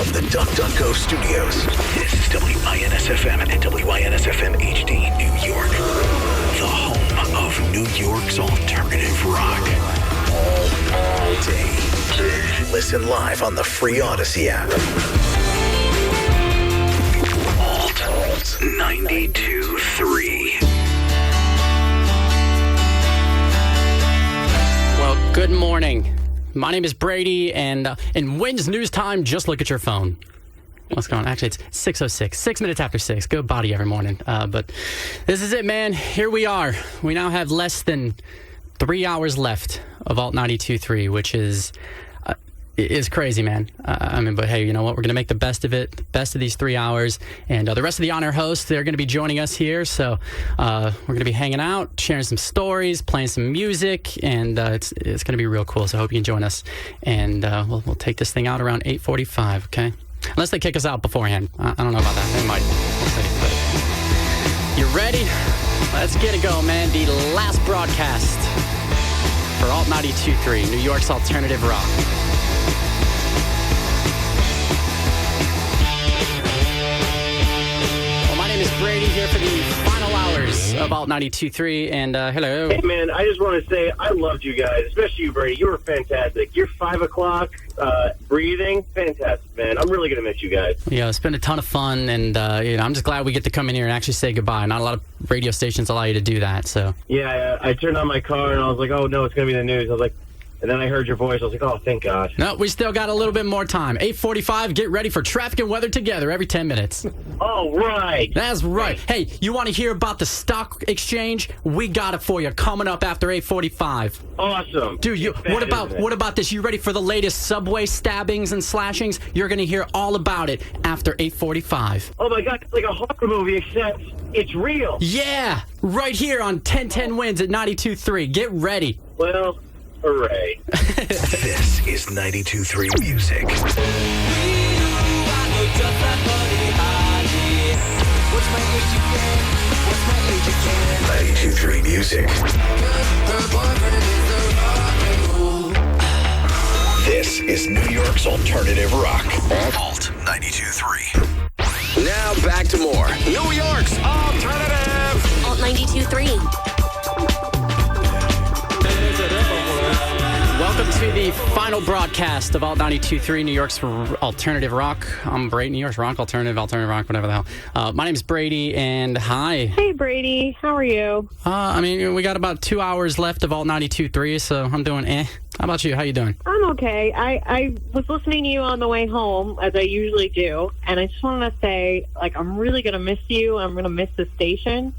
from the DuckDuckGo studios. This is WINS-FM and WINS-FM HD, New York. The home of New York's alternative rock. All day. Listen live on the free Audacy app. Alt 92.3. Well, good morning. My name is Brady, and in WINS News Time, just look at your phone. What's going on? Actually, it's 6:06, 6 minutes after 6. Go body every morning. But this is it, man. Here we are. We now have less than 3 hours left of Alt 92.3, which is crazy, man. But hey, you know what? We're going to make the best of it, the best of these 3 hours. And the rest of the honor hosts, they're going to be joining us here. So we're going to be hanging out, sharing some stories, playing some music, and it's going to be real cool. So I hope you can join us. And we'll take this thing out around 8:45, okay? Unless they kick us out beforehand. I don't know about that. They might. We'll see. But you ready? Let's get it going, man. The last broadcast for Alt 92.3, New York's alternative rock. Is Brady here for the final hours of Alt 92.3, and hello. Hey, man, I just want to say I loved you guys, especially you, Brady. You were fantastic. Your 5 o'clock breathing, fantastic, man. I'm really going to miss you guys. Yeah, it's been a ton of fun, and I'm just glad we get to come in here and actually say goodbye. Not a lot of radio stations allow you to do that, so. Yeah, I turned on my car, and I was like, oh, no, it's going to be the news. I was like, and then I heard your voice. I was like, oh, thank God. No, we still got a little bit more time. 8:45, get ready for traffic and weather together every 10 minutes. Oh, right. That's right. Hey, you want to hear about the stock exchange? We got it for you coming up after 8:45. Awesome. Dude, what about this? You ready for the latest subway stabbings and slashings? You're going to hear all about it after 8:45. Oh, my God. It's like a horror movie, except it's real. Yeah, right here on 1010 WINS at 92.3. Get ready. Well, hooray. This is 92.3 Music. 92.3 Music. This is New York's alternative rock. Alt 92.3. Now back to more New York's alternative. Alt 92.3. Welcome to the final broadcast of Alt 92.3, New York's alternative rock. I'm Brady, New York's rock, alternative rock, whatever the hell. My name's Brady, and hi. Hey, Brady. How are you? We got about 2 hours left of Alt 92.3, so I'm doing How about you? How you doing? I'm okay. I was listening to you on the way home, as I usually do, and I just wanted to say, I'm really going to miss you. I'm going to miss the station.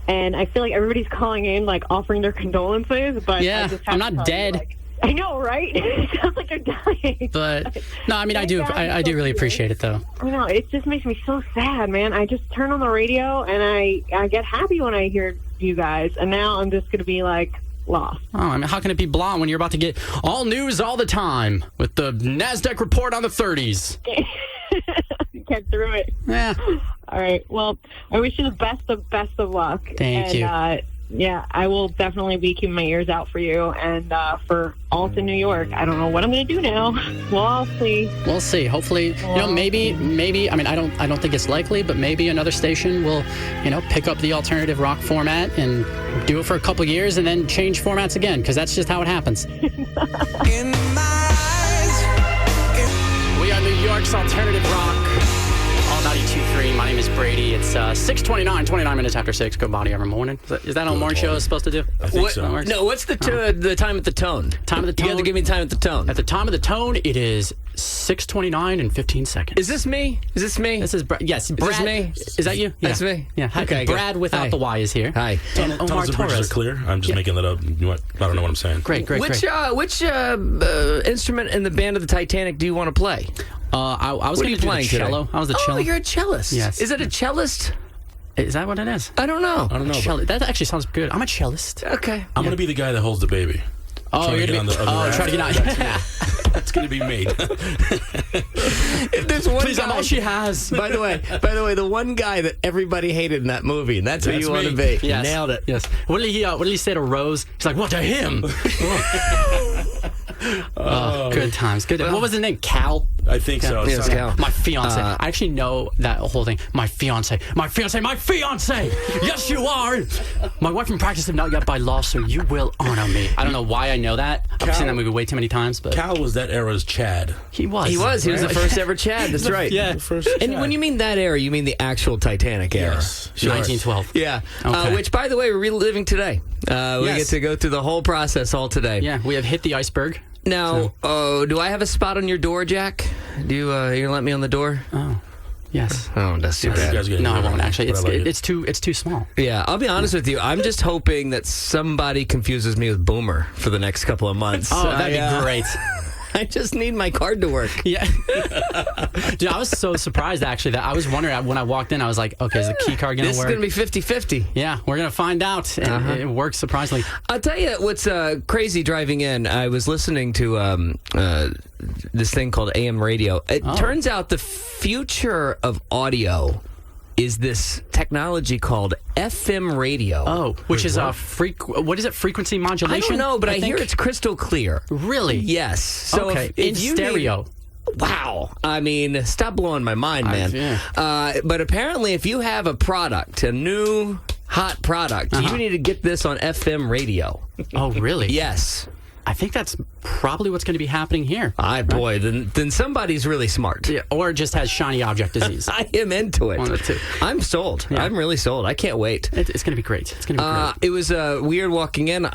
And I feel like everybody's calling in, offering their condolences, but yeah, I'm not dead. I know, right? It sounds like you're dying. But no, I do really appreciate it, though. I know, it just makes me so sad, man. I just turn on the radio and I get happy when I hear you guys, and now I'm just going to be lost. Oh, how can it be blah when you're about to get all news all the time with the NASDAQ report on the 30s? Get through it. Yeah. All right. Well, I wish you the best of luck. Thank you. Yeah, I will definitely be keeping my ears out for you and for Alt in New York. I don't know what I'm going to do now. We'll see. We'll see. Hopefully, maybe. I don't think it's likely, but maybe another station will, pick up the alternative rock format and do it for a couple years and then change formats again, because that's just how it happens. In my eyes. We are New York's alternative rock. All 92.3. My name is Brady. It's 6:29, 29 minutes after 6. Go body every morning. Is that how a morning show is supposed to do? I think so. No, what's the time at the tone? Time at the tone? You have to give me time at the tone. At the time of the tone, it is 6:29 and 15 seconds. Is this me? This is Brad. Yes, Brad. Is this me? Is that you? That's me? Yeah. Okay, Brad good. without Hi. the Y is here. Hi. And Omar Tunnels and bridges Torres. are clear. I'm just making that up. I don't know what I'm saying. Great. Which instrument in the band of the Titanic do you want to play? I was going to do the cello. Today? I was the cello. Oh, you're a cellist. Yes. Is it a cellist? Is that what it is? I don't know. That actually sounds good. I'm a cellist. Okay. I'm going to be the guy that holds the baby. Oh, you're going to be... try to get out. That's going to be me. If there's one Please, I'm all she has. By the way, the one guy that everybody hated in that movie, and that's who you want to be. Yes. Nailed it. Yes. What did he say to Rose? He's like, what to him? Couldn't Good times. Good. What was the name? Cal? I think so. Yeah, it's Cal. My fiance. I actually know that whole thing. My fiance. My fiance. My fiance. Yes, you are. My wife in practice have not yet by law, so you will honor me. I don't know why I know that. I've seen that movie way too many times, but Cal was that era's Chad. he was. He was the first ever Chad. That's right. Yeah. First And Chad. when you mean that era, you mean the actual Titanic era. Yes. Sure. 1912. Yeah. Okay. Which, by the way, we're reliving today. We Yes. get to go through the whole process all today. Yeah, we have hit the iceberg. Now, do I have a spot on your door, Jack? Do you gonna let me on the door? Oh, yes. Oh, that's too You bad. guys getting No, I rid of won't it, actually. but I like it. It's too small. Yeah, I'll be honest with you. I'm just hoping that somebody confuses me with Boomer for the next couple of months. Oh, that'd be great. I just need my card to work. Yeah. Dude, I was so surprised actually that I was wondering when I walked in. I was like, okay, is the key card gonna This is work? going to be 50-50. Yeah, we're gonna find out, and it works surprisingly. I'll tell you what's crazy driving in. I was listening to this thing called AM radio. It turns out the future of audio is this technology called FM radio. Oh, which is a what is it? Frequency I modulation? don't know, but I hear think? it's crystal clear. Really? Yes. So okay. if In you stereo. Wow. I mean, stop blowing my mind, man. yeah. But apparently, if you have a product, a new hot product, you need to get this on FM radio. Oh, really? Yes. I think that's probably what's going to be happening here. Boy, then somebody's really smart. Yeah, or just has shiny object disease. I am into it. One of the two. I'm sold. Yeah. I'm really sold. I can't wait. It's going to be great. It's going to be great. It was weird walking in.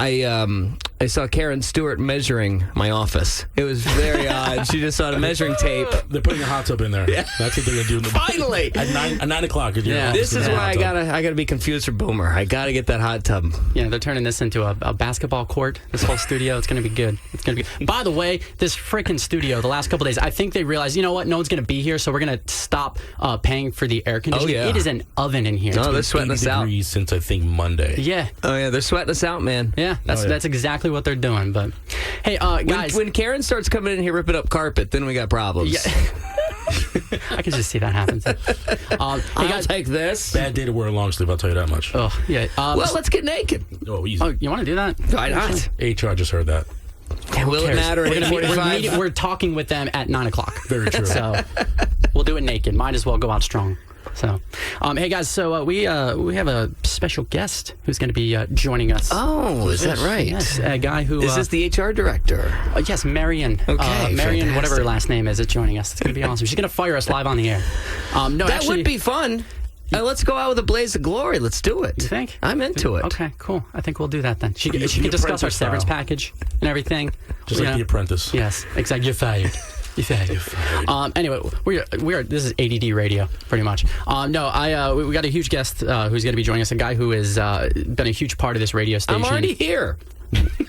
I saw Karen Stewart measuring my office. It was very odd. She just saw the measuring tape. They're putting a hot tub in there. Yeah. That's what they're going to do. Finally! At 9 o'clock. Yeah. This is why I gotta be confused for Boomer. I gotta get that hot tub. Yeah, they're turning this into a basketball court. This whole studio, it's going to be good. It's going to be. By the way, this freaking studio, the last couple days, I think they realized, you know what? No one's going to be here, so we're going to stop paying for the air conditioning. yeah. It is an oven in here. No, they're sweating 80 us out. degrees since I think Monday. Yeah. Oh yeah, they're sweating us out, man. Yeah, that's exactly what they're doing. But hey, guys, When Karen starts coming in here ripping up carpet, then we got problems. yeah. I can just see that happen. Hey I'll guys, take this. Bad day to wear a long sleeve, I'll tell you that much. oh yeah. Well, let's get naked. Oh, easy. oh, you want to do that? Why not? HR just heard that. Will it matter? We're, gonna meet, 8:45? we're talking with them at 9 o'clock. Very true. So we'll do it naked. Might as well go out strong. So, hey guys, so we have a special guest who's going to be joining us. Oh, is that right? Yes, a guy who Is this the HR director? yes, Marion. Okay, Marion, fantastic. whatever her last name is joining us. It's going to be awesome. She's going to fire us live on the air. No, That actually, would be fun. Let's go out with a blaze of glory. Let's do it. You think? I'm into it. Okay, cool. I think we'll do that then. She The can discuss our Apprentice severance style. package and everything. Just like The Apprentice. Yes, exactly. You're fired. You're fired. Anyway, we are. This is ADD radio, pretty much. No, we got a huge guest who's going to be joining us. A guy who has been a huge part of this radio station. I'm already here.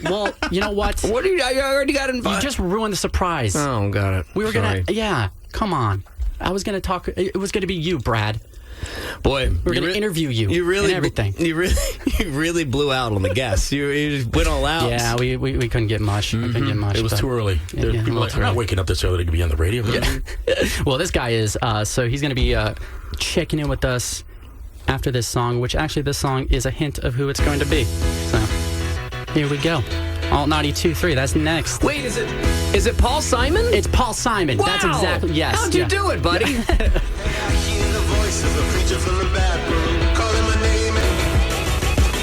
Well, you know what? What are you? I already got invited. You just ruined the surprise. Oh, got it. We were Sorry. gonna. Yeah, come on. I was gonna talk. It was gonna be you, Brad. Boy, We're gonna interview you. You really, and everything. You really blew out on the guests. You just went all out. Yeah, we couldn't get much. We couldn't get much. It was but- too early. Yeah, People a are like, little I'm not early. waking up this early to be on the radio. Yeah. Well, this guy is. So he's going to be checking in with us after this song, which actually this song is a hint of who it's going to be. So here we go. Alt 92.3. That's next. Wait, is it Paul Simon? It's Paul Simon. Wow. That's exactly. Yes. How'd you yeah. do it, buddy?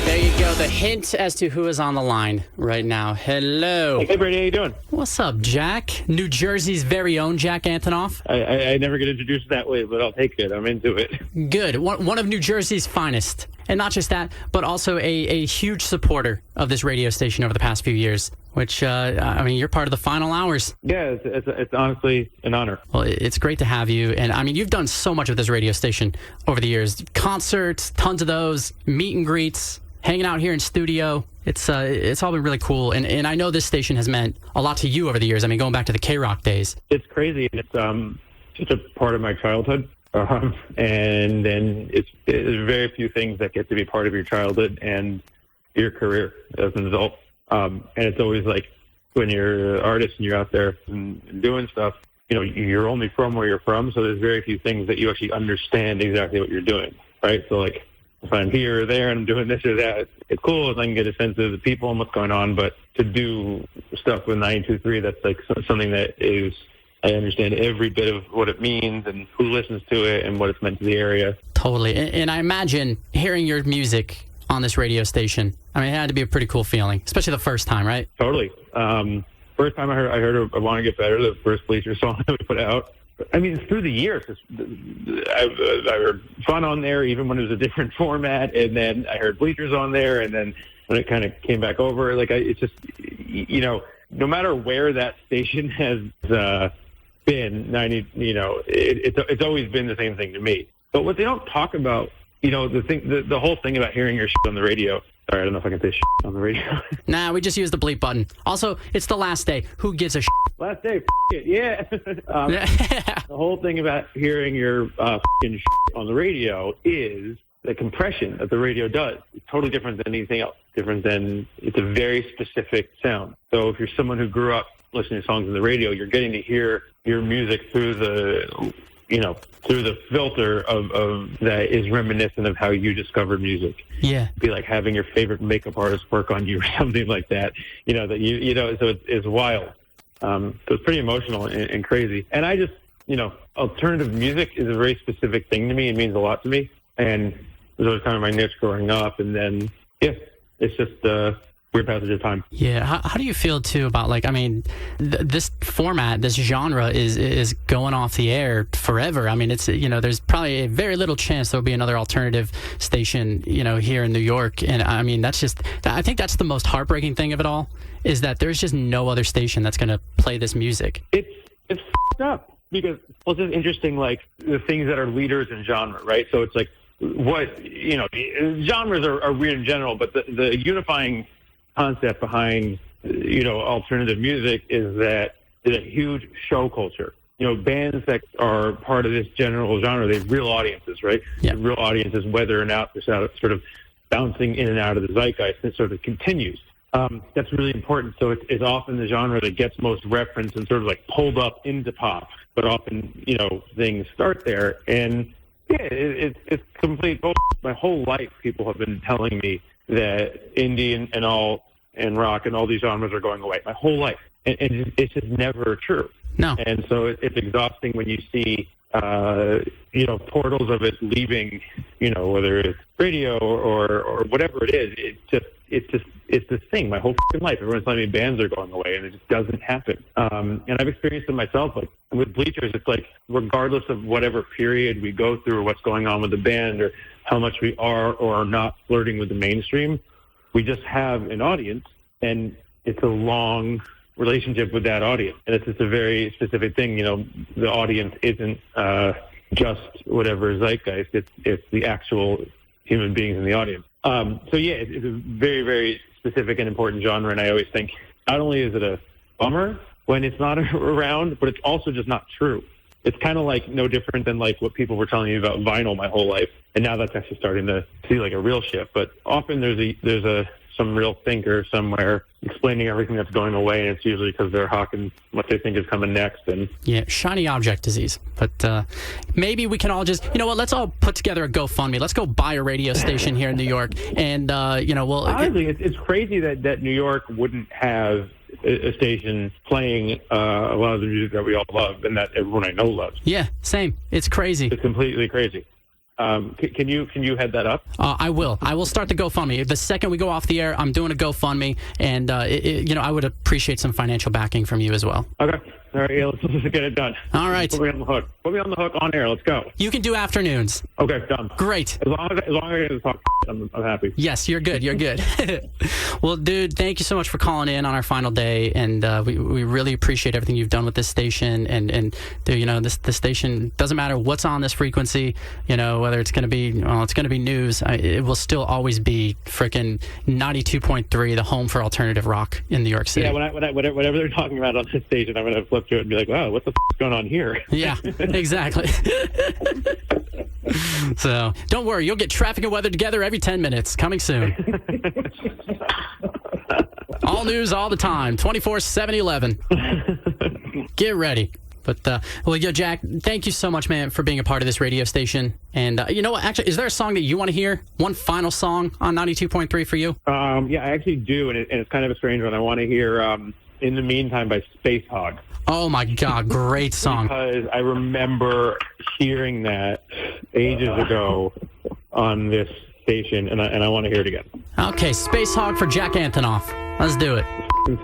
There you go. The hint as to who is on the line right now. Hello. Hey, Brady, how you doing? What's up, Jack? New Jersey's very own Jack Antonoff. I never get introduced that way, but I'll take it. I'm into it. Good. One of New Jersey's finest. And not just that, but also a huge supporter of this radio station over the past few years, which, I mean, you're part of the final hours. Yeah, it's honestly an honor. Well, it's great to have you. And, I mean, you've done so much of this radio station over the years. Concerts, tons of those, meet and greets, hanging out here in studio. It's all been really cool. And I know this station has meant a lot to you over the years. I mean, going back to the K-Rock days. It's crazy. It's such a part of my childhood. And then there's very few things that get to be part of your childhood and your career as an adult. And it's always like when you're an artist and you're out there and doing stuff, you know, you're only from where you're from. So there's very few things that you actually understand exactly what you're doing. Right. So like if I'm here or there and I'm doing this or that, it's cool if I can get a sense of the people and what's going on. But to do stuff with 92.3, that's like something that is, I understand every bit of what it means and who listens to it and what it's meant to the area. Totally. And I imagine hearing your music on this radio station, I mean, it had to be a pretty cool feeling, especially the first time, right? Totally. First time I heard I Want to Get Better, the first Bleacher song that we put out. I mean, through the years, I heard Fun on there, even when it was a different format, and then I heard Bleachers on there, and then when it kind of came back over, like, it's just, you know, no matter where that station has been, 90, you know, it's always been the same thing to me. But what they don't talk about, you know, the whole thing about hearing your shit on the radio. Sorry, I don't know if I can say shit on the radio. Nah, we just use the bleep button. Also, it's the last day. Who gives a shit? Last day, it, yeah. The whole thing about hearing your shit on the radio is the compression that the radio does. It's totally different than anything else. It's a very specific sound. So if you're someone who grew up listening to songs on the radio, you're getting to hear your music through the filter of that is reminiscent of how you discovered music. Yeah. It'd be like having your favorite makeup artist work on you or something like that. You know, that you know, so it's wild. So it's pretty emotional and crazy. And I just, you know, alternative music is a very specific thing to me. It means a lot to me. And it was always kind of my niche growing up. And then, yeah, it's just weird passage of time. Yeah. How do you feel, too, about, like, I mean, this format, this genre is going off the air forever. I mean, it's, you know, there's probably a very little chance there'll be another alternative station, you know, here in New York. And, I mean, I think that's the most heartbreaking thing of it all, is that there's just no other station that's going to play this music. It's f***ed up because, well, it's just interesting, like, the things that are leaders in genre, right? So it's like, what, you know, genres are weird in general, but the unifying concept behind, you know, alternative music is that it's a huge show culture. You know, bands that are part of this general genre, they have real audiences, right? Yeah. Real audiences, whether or not they're sort of bouncing in and out of the zeitgeist, and it sort of continues. That's really important. So it's often the genre that gets most reference and sort of like pulled up into pop, but often, you know, things start there. And yeah, it's complete bullshit. My whole life, people have been telling me that indie and rock and all these genres are going away. My whole life. And it's just never true. No. And so it's exhausting when you see, you know, portals of it leaving, you know, whether it's radio or whatever it is. It's this thing. My whole fucking life, everyone's telling me bands are going away, and it just doesn't happen. And I've experienced it myself. Like with Bleachers, it's like regardless of whatever period we go through, or what's going on with the band, or how much we are or are not flirting with the mainstream, we just have an audience, and it's a long relationship with that audience. And it's just a very specific thing. You know, the audience isn't just whatever zeitgeist. It's the actual human beings in the audience. So yeah, it's a very, very specific and important genre. And I always think not only is it a bummer when it's not around, but it's also just not true. It's kind of like no different than like what people were telling me about vinyl my whole life. And now that's actually starting to see like a real shift. But often there's some real thinker somewhere explaining everything that's going away, and it's usually because they're hawking what they think is coming next. And yeah, shiny object disease. But maybe we can all just, you know what, let's all put together a GoFundMe. Let's go buy a radio station here in New York. And, you know, well... Honestly, it's crazy that New York wouldn't have a station playing a lot of the music that we all love and that everyone I know loves. Yeah, same. It's crazy. It's completely crazy. Can you head that up? I will. I will start the GoFundMe. The second we go off the air, I'm doing a GoFundMe, and you know, I would appreciate some financial backing from you as well. Okay. All right, yeah, let's get it done. All right. Put me on the hook. Put me on the hook on air. Let's go. You can do afternoons. Okay, done. Great. As long as I get to talk, I'm happy. Yes, you're good. You're good. Well, dude, thank you so much for calling in on our final day, and we really appreciate everything you've done with this station. And dude, you know, this station doesn't matter what's on this frequency. You know, whether it's going to be news. It will still always be freaking 92.3, the home for alternative rock in New York City. Yeah, whatever they're talking about on this station, I'm going to flip to it and be like, wow, what the f- is going on here? Yeah, exactly. So don't worry, you'll get traffic and weather together every 10 minutes. Coming soon. All news all the time, 24/7/11. Get ready. But, well, yeah, Jack, thank you so much, man, for being a part of this radio station. And you know what? Actually, is there a song that you want to hear? One final song on 92.3 for you? Yeah, I actually do, and it's kind of a strange one. I want to hear In the Meantime by Space Hog. Oh, my God. Great song. Because I remember hearing that ages ago on this station, and I want to hear it again. Okay, Space Hog for Jack Antonoff. Let's do it.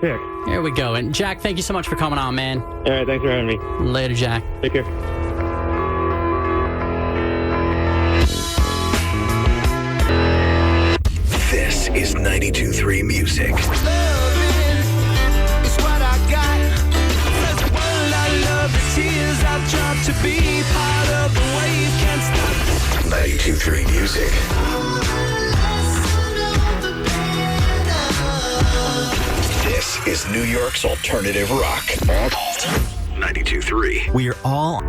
Sick. Here we go. And, Jack, thank you so much for coming on, man. All right, thanks for having me. Later, Jack. Take care. This is 92.3 Music. 92.3 Music. This is New York's alternative rock. 92.3. We are all.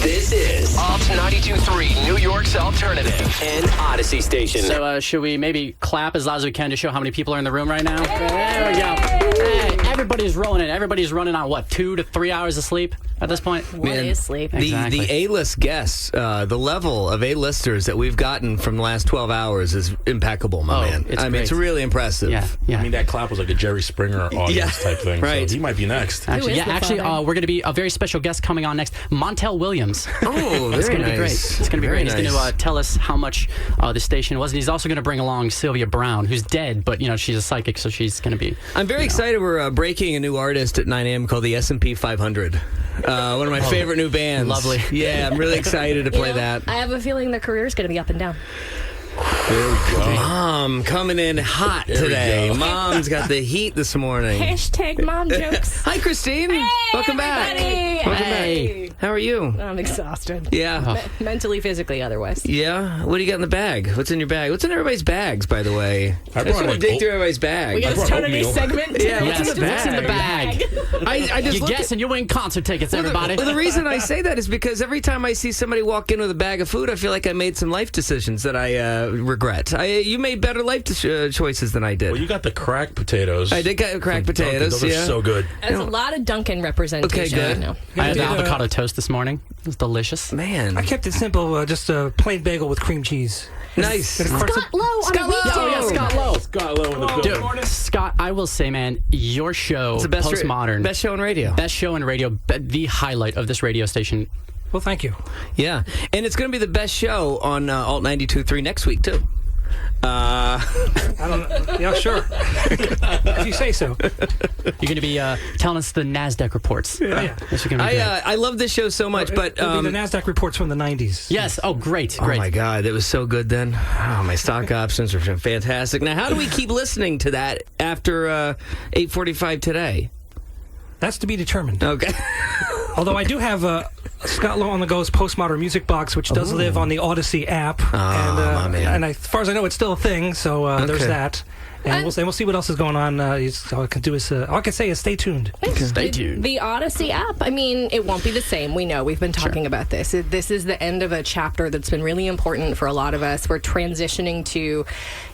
This is Alt 92.3, New York's alternative and Audacy station. So should we maybe clap as loud as we can to show how many people are in the room right now? There we go. Hey, everybody's rolling in. Everybody's running on, 2 to 3 hours of sleep at this point? What is sleep? Exactly. The A-list guests, the level of A-listers that we've gotten from the last 12 hours is impeccable, my man. It's it's great. really impressive. Yeah. I mean, that clap was like a Jerry Springer audience type thing. Right. So he might be next. Actually, is the father? we're going to be a very special guest coming on next. Montel Williams. Oh, It's very going to be great. nice. It's going to be Very great. He's nice. going to tell us how much the station was. And he's also going to bring along Sylvia Brown, who's dead, but, she's a psychic, so she's going to be... I'm very excited. We're breaking a new artist at 9 a.m. called the S&P 500. One of my favorite new bands. Lovely. Yeah, I'm really excited to play that. I have a feeling their career is going to be up and down. There we go. Mom coming in hot There we today. go. Mom's got the heat this morning. Hashtag mom jokes. Hi, Christine. Welcome back. Welcome Hey. back. How are you? I'm exhausted. Yeah. Mentally, physically, otherwise. Yeah. What do you got in the bag? What's in your bag? What's in everybady's bags, by the way? I I just brought, want like, to dig oat- through everybody's bags. We got brought to start a new oatmeal. segment. Yeah, Yes, what's in the what's in the bag? I just You look guess and you win concert tickets, everybody. The reason I say that is because every time I see somebody walk in with a bag of food, I feel like I made some life decisions that I regret. You made better life choices than I did. Well, you got the cracked potatoes. I did get cracked from Dunkin'. potatoes. Those yeah. are so good. There's a lot of Dunkin' representation Okay, good. right now. I had the avocado toast this morning. It was delicious. Man, I kept it simple, just a plain bagel with cream cheese. nice. Scott Lowe on Scott a weekday. Lowe. Oh, yeah, Scott Lowe. Scott Lowe in the building. Dude, Scott, I will say, man, your show, It's the best Postmodern, best show on radio. best show in radio, the highlight of this radio station. Well, thank you. Yeah, and it's going to be the best show on Alt 92.3 next week too. I don't know. Yeah, sure. If you say so. You're going to be telling us the NASDAQ reports. Yeah. This is going to be great. I love this show so much, but It'll be the NASDAQ reports from the 90s. Yes. Oh, great. oh Great. my God, it was so good then. Oh, my stock options were fantastic. Now, how do we keep listening to that after 8:45 today? That's to be determined. Okay. Although I do have Scott Lowe on the Go's Postmodern Music Box, which does live on the Odyssey app. my man. And as far as I know, it's still a thing, so there's Okay. that. And we'll see what else is going on. All I can do is, all I can say is stay tuned. Stay tuned. The Audacy app, I mean, it won't be the same. We know. We've been talking about this. This is the end of a chapter that's been really important for a lot of us. We're transitioning to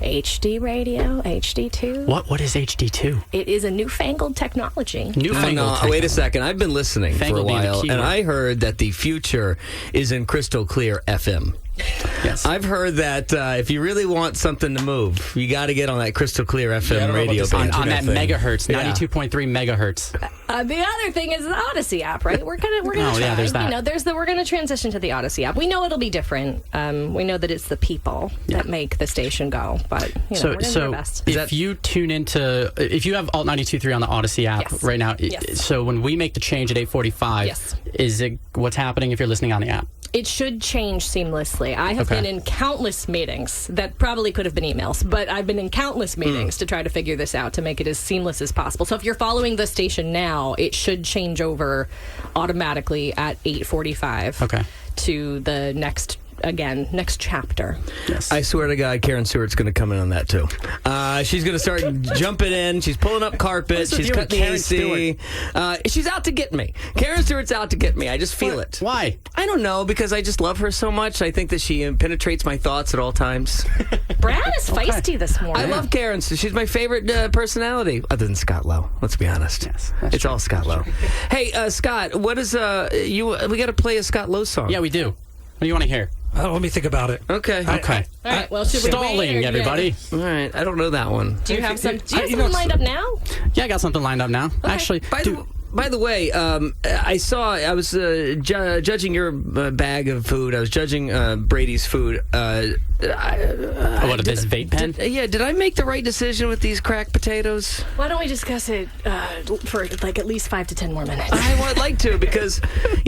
HD radio, HD2. What is HD2? It is a newfangled technology. Newfangled. Wait a second. I've been listening for a Fangled being the while, key and word. I heard that the future is in crystal clear FM. Yes. I've heard that if you really want something to move, you got to get on that crystal clear I don't FM know radio about this band. on that thing. megahertz, Yeah. 92.3 megahertz. The other thing is the Odyssey app, right? We're gonna Oh, try. yeah, there's that. We're gonna transition to the Odyssey app. We know it'll be different. We know that it's the people that make the station go, but we're gonna do our best. If you tune into, if you have Alt 92.3 on the Odyssey app Yes. right now, Yes. so when we make the change at 8:45, Yes. is it what's happening if you're listening on the app? It should change seamlessly. I have Okay. been in countless meetings that probably could have been emails, but I've been in countless meetings to try to figure this out to make it as seamless as possible. So if you're following the station now, it should change over automatically at 8:45 Okay. to the next again, next chapter. Yes. I swear to God, Karen Stewart's going to come in on that too. She's going to start jumping in. She's pulling up carpet. She's you and cutting the Karen AC. She's out to get me. Karen Stewart's out to get me. I just feel it. Why? I don't know, because I just love her so much. I think that she penetrates my thoughts at all times. Brad is feisty this morning. I love Karen. She's my favorite personality, other than Scott Lowe. Let's be honest. Yes, it's all Scott Lowe. Hey, Scott, what is you? We got to play a Scott Lowe song. Yeah, we do. What do you want to hear? Let me think about it. Okay. Okay. All right, well, should we wait, Stalling, or- everybody. All right. I don't know that one. Do you have some? Do you have you something know, lined up now? Yeah, I got something lined up now. Actually, By the way, I was judging your bag of food. I was judging Brady's food. what of this vape pen? Did I make the right decision with these cracked potatoes? Why don't we discuss it for like at least 5 to 10 more minutes? I would like to, because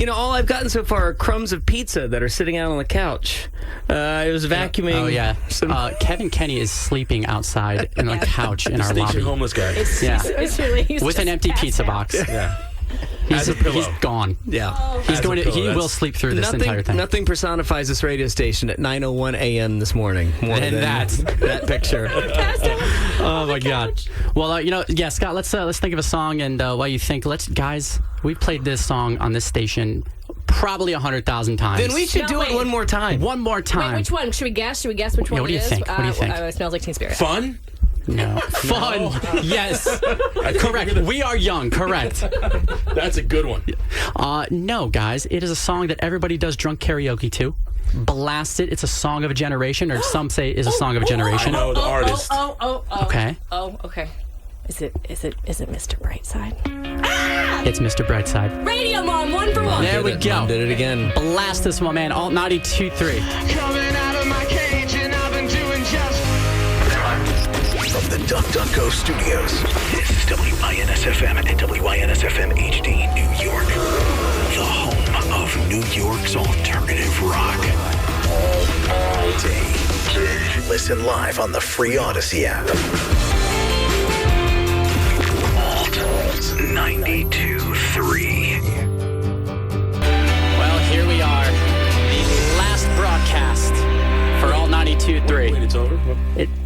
all I've gotten so far are crumbs of pizza that are sitting out on the couch. I was vacuuming. Oh yeah. Kevin Kenny is sleeping outside on a couch in our Station lobby. homeless guy. It's really With an empty pizza box. Yeah. He's, As a pillow. he's gone. Yeah. He's going to. pillow, He will that's- sleep through this entire thing. Nothing personifies this radio station at 9:01 a.m. this morning more And than that picture. Oh my God. Well, Scott. Let's think of a song, and while you think, guys. We've played this song on this station probably 100,000 times. Then we should No, do wait. it one more time. One more time. Wait, which one? Should we guess? Should we guess which one what do you it is? think? What do you think? It smells like Teen Spirit. Fun? No. Fun. Yes. Correct. We are young. Correct. That's a good one. No, guys. It is a song that everybody does drunk karaoke to. Blast it. It's a song of a generation, or some say is a song of a generation. I know the artist. Okay. Oh, okay. Is it Mr. Brightside? It's Mr. Brightside. Radio Mom, 1 for 1. There we go. Mom did it again. Blast this one, man. Alt 92.3. Coming out of my cage and I've been doing just From the DuckDuckGo studios, this is WINS-FM and WINS-FM HD, New York. The home of New York's alternative rock. All day. Listen live on the free Audacy app. Alt 92.3. Well, here we are. The last broadcast for Alt 92.3. Wait, it's over?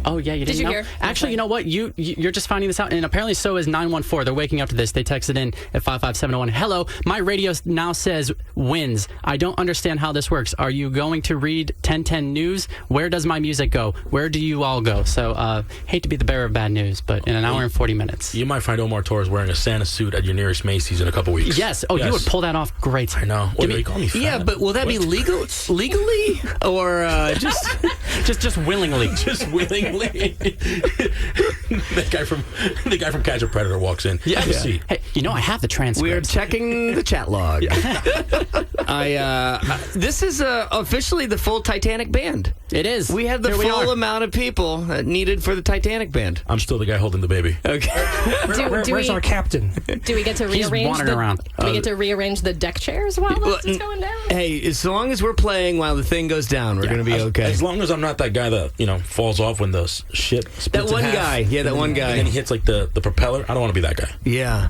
Oh yeah, you didn't you know? hear? Actually, you know what? You're just finding this out, and apparently so is 914. They're waking up to this. They texted in at 55701. Hello, my radio now says wins. I don't understand how this works. Are you going to read 1010 news? Where does my music go? Where do you all go? So hate to be the bearer of bad news, but in an hour and 40 minutes. You might find Omar Torres wearing a Santa suit at your nearest Macy's in a couple weeks. Yes. Oh, you would pull that off great. I know. What do they call me? Fat? Yeah, but will that be legally, or just willingly? Just willingly. the guy from Catch a Predator walks in. Yeah. Have a seat. Hey, I have the transcript. we're checking the chat log. This is officially the full Titanic band. It is. We have the Here we full are. amount of people needed for the Titanic band. I'm still the guy holding the baby. Okay. Where's our captain? Do we get to He's rearrange wandering around. Do we get to rearrange the deck chairs while this is going down? Hey, as long as we're playing while the thing goes down, we're going to be okay. As long as I'm not that guy that falls off when the shit splits That one in half. guy. Yeah, that one guy. And then he hits like the propeller. I don't want to be that guy. Yeah.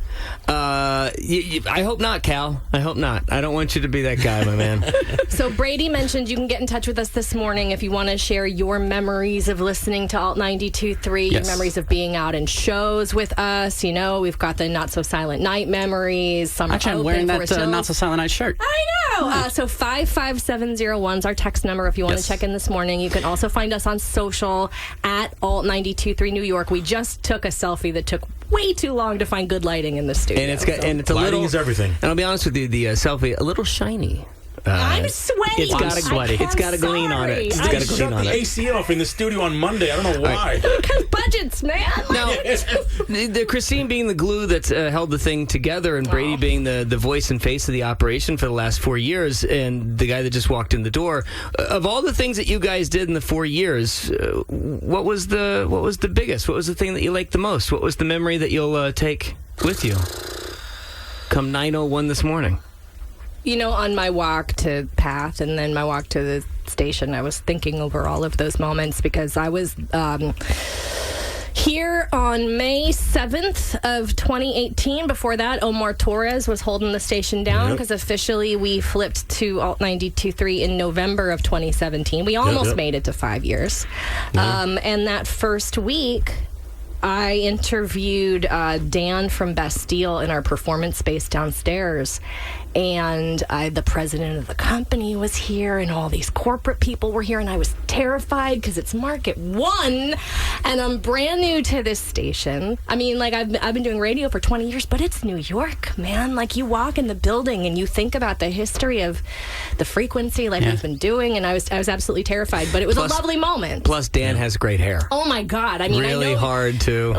I hope not, Cal. I hope not. I don't want you to be that guy, my man. So Brady mentioned you can get in touch with us this morning if you want to share your memories of listening to Alt 92.3, your Yes. memories of being out in shows with us. We've got the Not So Silent Night memories. Summer Actually, I'm Open, wearing that Forest Hills. Not So Silent Night shirt. I know. So 55701 is our text number if you want Yes. to check in this morning. You can also find us on social at Alt 92.3 New York. We just took a selfie that took way too long to find good lighting in the studio. And it's a Lighting little is everything. And I'll be honest with you, the selfie a little shiny. I'm sweaty. It's got a sweaty. It's got a gleam on it. It's got a gleam Shut on the it. AC off in the studio on Monday. I don't know why. Because budgets, man. Now, the Christine being the glue that's held the thing together, and Brady being the voice and face of the operation for the last 4 years, and the guy that just walked in the door. Of all the things that you guys did in the 4 years, what was the biggest? What was the thing that you liked the most? What was the memory that you'll take with you come 9:01 this morning? On my walk to Path and then my walk to the station, I was thinking over all of those moments because I was Here on May 7th of 2018. Before that, Omar Torres was holding the station down because officially we flipped to Alt 92.3 in November of 2017. We almost made it to 5 years. And that first week, I interviewed Dan from Bastille in our performance space downstairs. And the president of the company was here, and all these corporate people were here, and I was terrified because it's Market 1, and I'm brand new to this station. I mean, like, I've been doing radio for 20 years, but it's New York, man. Like, you walk in the building, and you think about the history of the frequency, like we've been doing, and I was absolutely terrified, but it was a lovely moment. Plus, Dan has great hair. Oh, my God. I mean, really I know, hard to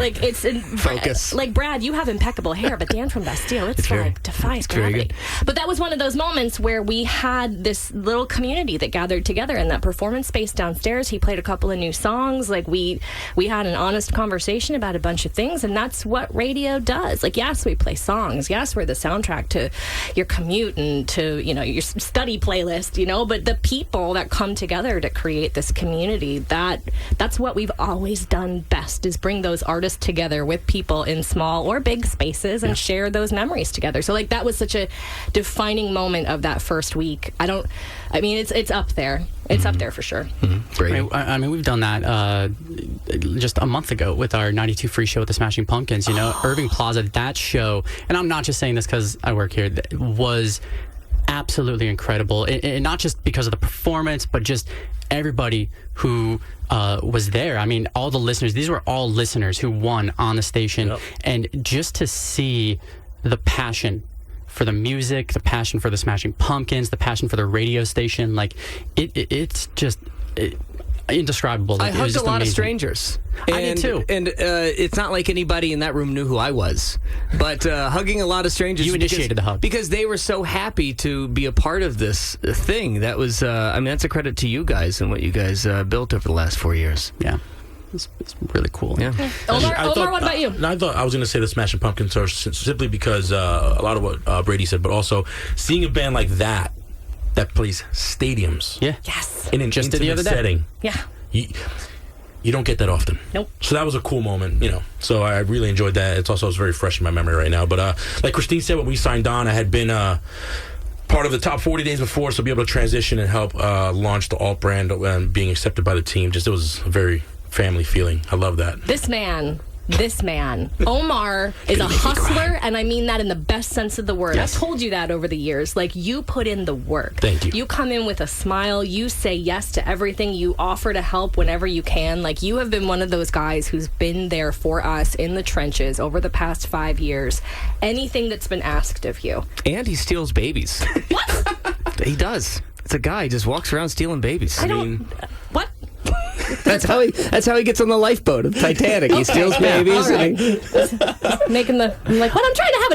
focus. Like, Brad, you have impeccable hair, but Dan from Bastille, it's like defies gravity. But that was one of those moments where we had this little community that gathered together in that performance space downstairs. He played a couple of new songs. Like, we had an honest conversation about a bunch of things, and that's what radio does. Like, yes, we play songs. Yes, we're the soundtrack to your commute and to, your study playlist, but the people that come together to create this community, that's what we've always done best, is bring those artists together with people in small or big spaces and share those memories together. So, like, that was such a defining moment of that first week. It's up there. It's up there for sure. Great. I mean, we've done that just a month ago with our 92 free show with the Smashing Pumpkins. Irving Plaza, that show, and I'm not just saying this because I work here, was absolutely incredible. And not just because of the performance, but just everybody who was there. I mean, all the listeners, these were all listeners who won on the station. And just to see the passion for the music, the passion for the Smashing Pumpkins, the passion for the radio station, like it's just indescribable. I hugged a lot of strangers. I did too. And it's not like anybody in that room knew who I was, but hugging a lot of strangers. You initiated the hug because they were so happy to be a part of this thing. That was, that's a credit to you guys and what you guys built over the last 4 years. Yeah. It's really cool. Yeah. Omar, what about you? I thought I was going to say the Smashing Pumpkins simply because a lot of what Brady said, but also seeing a band like that plays stadiums. Yeah. Yes. In an just intimate the other day. setting. Yeah. You don't get that often. Nope. So that was a cool moment, So I really enjoyed that. It's very fresh in my memory right now. But like Christine said, when we signed on, I had been part of the top 40 days before, so be able to transition and help launch the alt brand and being accepted by the team. It was a very family feeling. I love that. This man, Omar, is a hustler, and I mean that in the best sense of the word. Yes. I've told you that over the years. Like, you put in the work. Thank you. You come in with a smile. You say yes to everything. You offer to help whenever you can. Like, you have been one of those guys who's been there for us in the trenches over the past 5 years. Anything that's been asked of you. And he steals babies. What? He does. It's a guy who just walks around stealing babies. What? That's how he gets on the lifeboat of the Titanic. He steals babies. Right. Making I'm like, what? I'm trying to have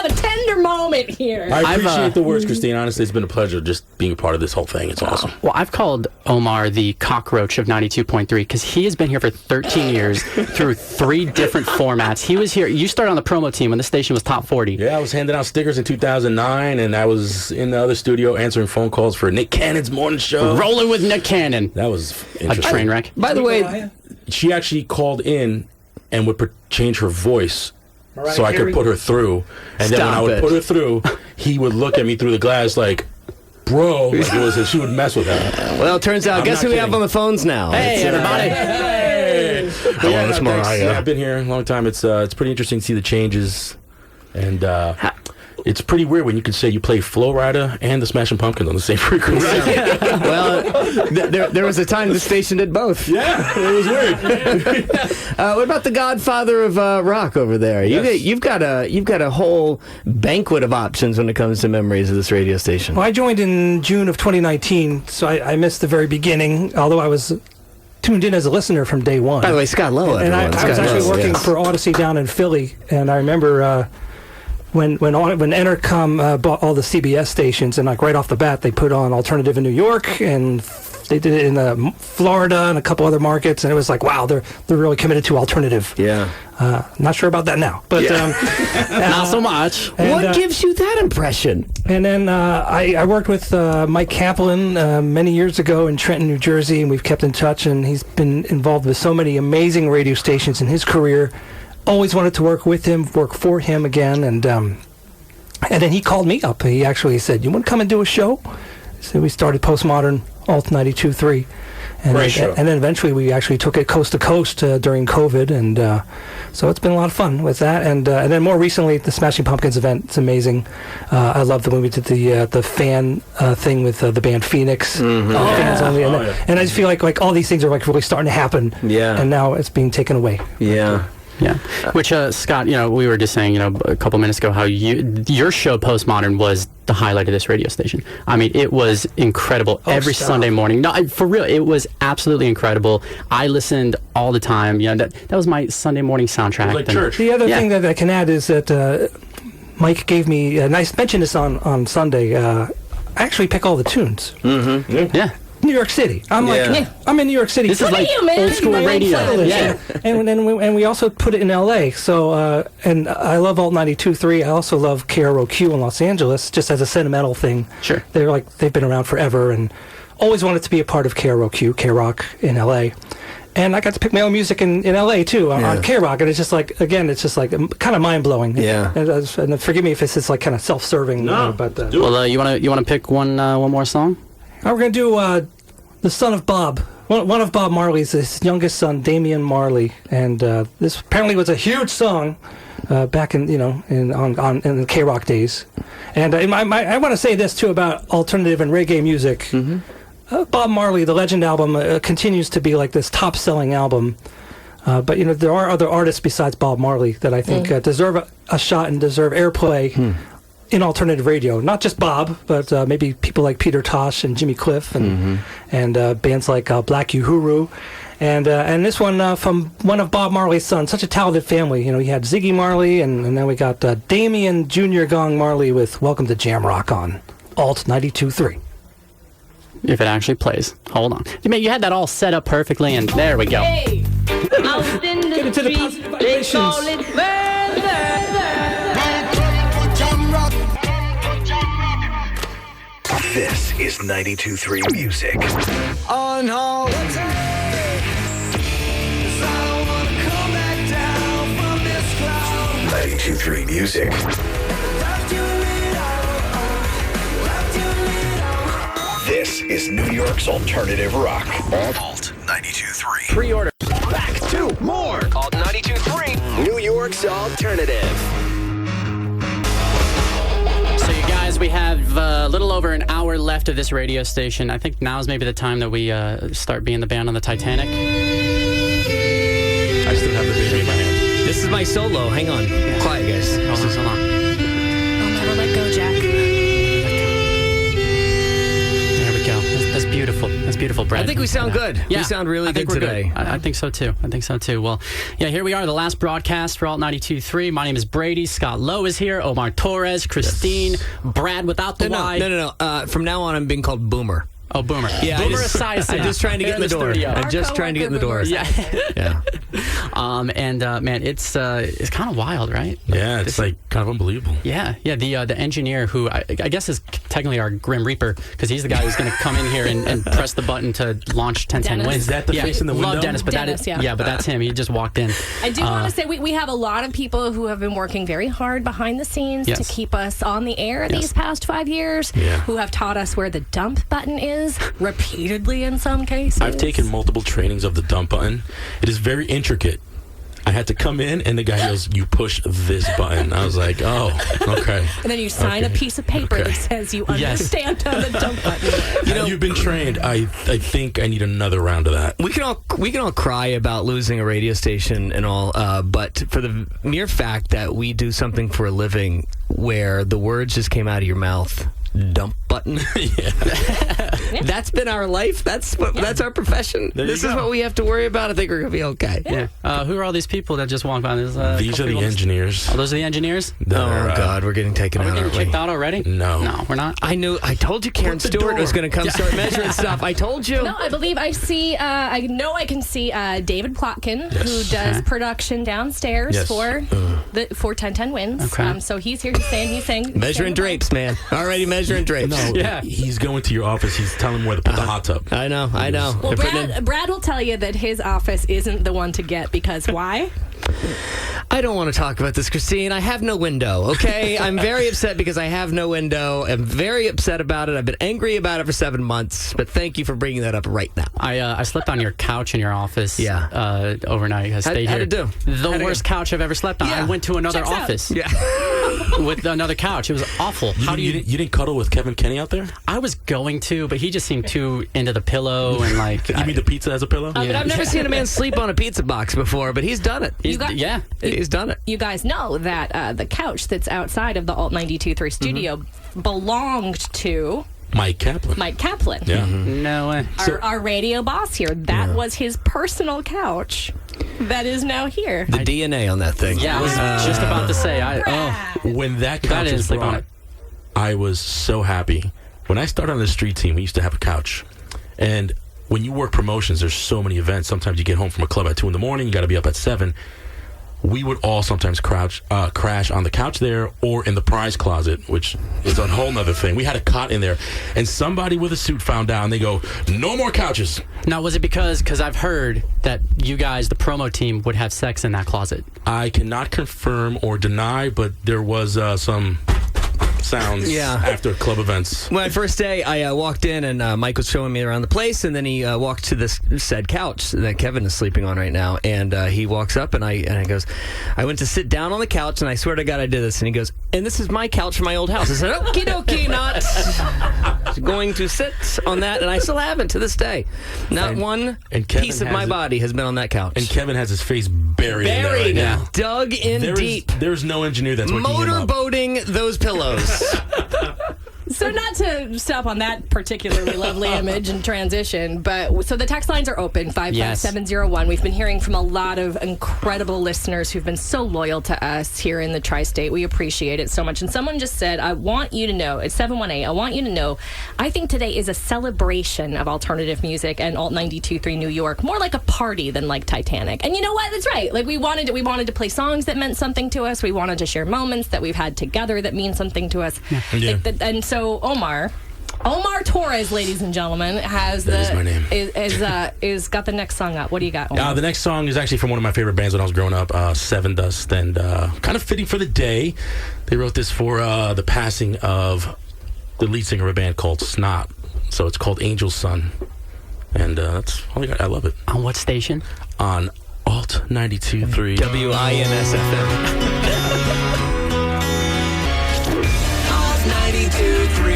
a tender moment here. I appreciate the words, Christine. Honestly, it's been a pleasure just being a part of this whole thing. It's awesome. Well, I've called Omar the cockroach of 92.3 because he has been here for 13 years through 3 different formats. He was here. You started on the promo team when the station was top 40. Yeah, I was handing out stickers in 2009, and I was in the other studio answering phone calls for Nick Cannon's morning show. Rolling with Nick Cannon. That was a train wreck. By the way, she actually called in and would change her voice so I could put her through. And then when I would put her through, he would look at me through the glass like, bro, she would mess with that. Well, it turns out, guess who we have on the phones now? Hey, everybody. Hey. Hello, it's Mariah. I've been here a long time. It's pretty interesting to see the changes. And it's pretty weird when you can say you play Flo Rida and the Smashing Pumpkins on the same frequency. Well, there was a time the station did both. Yeah, it was weird. What about the godfather of rock over there? Yes. You've got a whole banquet of options when it comes to memories of this radio station. Well, I joined in June of 2019, so I missed the very beginning, although I was tuned in as a listener from day one. By the way, Scott Lowe, and I was actually working for Audacy down in Philly, and I remember when Entercom bought all the CBS stations, and like right off the bat they put on Alternative in New York and They did it in Florida and a couple other markets, and it was like, wow, they're really committed to alternative. Yeah. Not sure about that now, but Not so much. What gives you that impression? And then I worked with Mike Kaplan many years ago in Trenton, New Jersey, and we've kept in touch, and he's been involved with so many amazing radio stations in his career. Always wanted to work with him, work for him again, and then he called me up. He actually said, "You want to come and do a show?" So we started Postmodern Alt 92.3. Great show. And then eventually we actually took it coast to coast during COVID, and so it's been a lot of fun with that. And then more recently, the Smashing Pumpkins event. It's amazing. I love the when we did the fan thing with the band Phoenix. Fans only, and I just feel like all these things are like really starting to happen. Yeah. And now it's being taken away. Yeah. Yeah, which Scott, we were just saying, a couple minutes ago how your show Postmodern was the highlight of this radio station. I mean, it was incredible every Sunday morning. No, for real, it was absolutely incredible. I listened all the time. That was my Sunday morning soundtrack. Like church. The other thing that I can add is that Mike gave me, and I mentioned this on Sunday. I actually pick all the tunes. Mm-hmm. Yeah. New York City. I'm in New York City. This is like old school radio. Yeah. And we also put it in LA. So and I love Alt 92.3. I also love KROQ in Los Angeles, just as a sentimental thing. Sure. They've been around forever, and always wanted to be a part of KROQ, K-Rock in LA. And I got to pick my own music in LA too on K-Rock, and it's just like kind of mind blowing. Yeah. And forgive me if it's just like kind of self-serving. No, but well, you want to pick one more song? We're going to do The Son of Bob. One of Bob Marley's, his youngest son, Damian Marley. And this apparently was a huge song back in the K-Rock days. And I want to say this, too, about alternative and reggae music. Mm-hmm. Bob Marley, the Legend album, continues to be like this top-selling album. But, there are other artists besides Bob Marley that I think deserve a shot and deserve airplay. In alternative radio, not just Bob, but maybe people like Peter Tosh and Jimmy Cliff, and bands like Black Uhuru, and this one from one of Bob Marley's sons. Such a talented family. He had Ziggy Marley, and then we got Damian Jr. Gong Marley with "Welcome to Jam Rock" on Alt 92.3. If it actually plays, hold on. You had that all set up perfectly, and there we go. Hey, out in the Get into the streets, positive they vibrations. call it murder. This is 92.3 Music. On holiday, 'cause I don't wanna come back down from this cloud. 92.3 Music. This is New York's alternative rock. Alt 92.3. Pre-order. Back to more. Alt 92.3, New York's alternative. So you guys, we have a little over an hour left of this radio station. I think now is maybe the time that we start being the band on the Titanic. I still have the baby in my hand. This is my solo. Hang on. Quiet, guys. Hold on. I'll never let go, Jack. There we go. That's beautiful. That's beautiful, Brad. I think we sound good. Yeah, We sound really I think good we're today. I think so too. Well, yeah, here we are, the last broadcast for Alt 92.3. My name is Brady. Scott Lowe is here. Omar Torres, Christine, Brad without the Y. No. From now on, I'm being called Boomer. Oh, Boomer. Yeah, Boomer Esiason. I'm just trying to get in the door. Studio. I'm just trying to get in the door. Yeah. Yeah. Man, it's kind of wild, right? Yeah, it's like kind of unbelievable. Yeah. The engineer who I guess is technically our Grim Reaper, because he's the guy who's going to come in here and press the button to launch 1010 Dennis. wins. Is that the face in the window? Love Dennis, but Dennis, that is, but that's him. He just walked in. I do want to say we have a lot of people who have been working very hard behind the scenes to keep us on the air these past 5 years, who have taught us where the dump button is repeatedly in some cases. I've taken multiple trainings of the dump button. It is very intricate. I had to come in, and the guy goes, "You push this button." I was like, "Oh, okay." And then you sign a piece of paper that says you understand how the dump button is. You've been trained. I think I need another round of that. We can all cry about losing a radio station and all, but for the mere fact that we do something for a living where the words just came out of your mouth dump button. That's been our life. That's our profession. This is what we have to worry about. I think we're gonna be okay. Yeah. Who are all these people that just walked by? These are the engineers. Oh, those are the engineers? God, we're getting taken out. Are we getting kicked out already? No. No, we're not. I knew. I told you Karen Stewart was going to come start measuring stuff. I told you. No, I believe I see. I know I can see David Plotkin, who does production downstairs for 1010 Wins. Okay. So he's here. He's saying Measuring drapes, man. Already measuring drapes. No, he's going to your office. He's telling him where to put the hot tub. I know. Well, Brad will tell you that his office isn't the one to get because why? I don't want to talk about this, Christine. I have no window, okay? I'm very upset because I have no window. I'm very upset about it. I've been angry about it for 7 months, but thank you for bringing that up right now. I slept on your couch in your office overnight. I stayed How'd here. it do? The worst couch I've ever slept on. I went to another office with another couch. It was awful. You didn't cuddle with Kevin Kenny out there? I was going to, but he just seemed too into the pillow and like. You mean the pizza as a pillow? But I've never seen a man sleep on a pizza box before, but he's done it. He's done it. You guys know that the couch that's outside of the Alt 92.3 studio belonged to Mike Kaplan. No Yeah. way. Our radio boss here. That was his personal couch that is now here. The DNA on that thing. Yeah, I was just about to say. When that couch was sleep on brought, it. I was so happy. When I started on the street team, we used to have a couch. And when you work promotions, there's so many events. Sometimes you get home from a club at 2 in the morning. You got to be up at 7. We would all sometimes crash on the couch there or in the prize closet, which is a whole nother thing. We had a cot in there, and somebody with a suit found out, and they go, no more couches. Now, was it because I've heard that you guys, the promo team, would have sex in that closet? I cannot confirm or deny, but there was some sounds after club events. My first day, I walked in and Mike was showing me around the place, and then he walked to this said couch that Kevin is sleeping on right now, and he walks up and I goes, I went to sit down on the couch, and I swear to God I did this, and he goes, and this is my couch from my old house. I said, okie dokie, not going to sit on that, and I still haven't to this day. Not one piece of my body has been on that couch. And Kevin has his face buried in there right now. Dug in deep. There's no engineer that's waking him up. Motorboating those pillows. So not to stop on that particularly lovely image and transition, but so the text lines are open, 55701. We've been hearing from a lot of incredible listeners who've been so loyal to us here in the tri-state. We appreciate it so much. And someone just said, I want you to know, it's 718, I want you to know, I think today is a celebration of alternative music and Alt 92.3 New York, more like a party than like Titanic. And you know what? That's right. Like we wanted to play songs that meant something to us. We wanted to share moments that we've had together that mean something to us. And so Omar Torres, ladies and gentlemen, has my name. is got the next song up. What do you got, Omar? The next song is actually from one of my favorite bands when I was growing up, Seven Dust, and kind of fitting for the day. They wrote this for the passing of the lead singer of a band called Snot. So it's called Angel's Son, and that's all I got. I love it. On what station? On Alt 92.3 WINS FM. 92.3.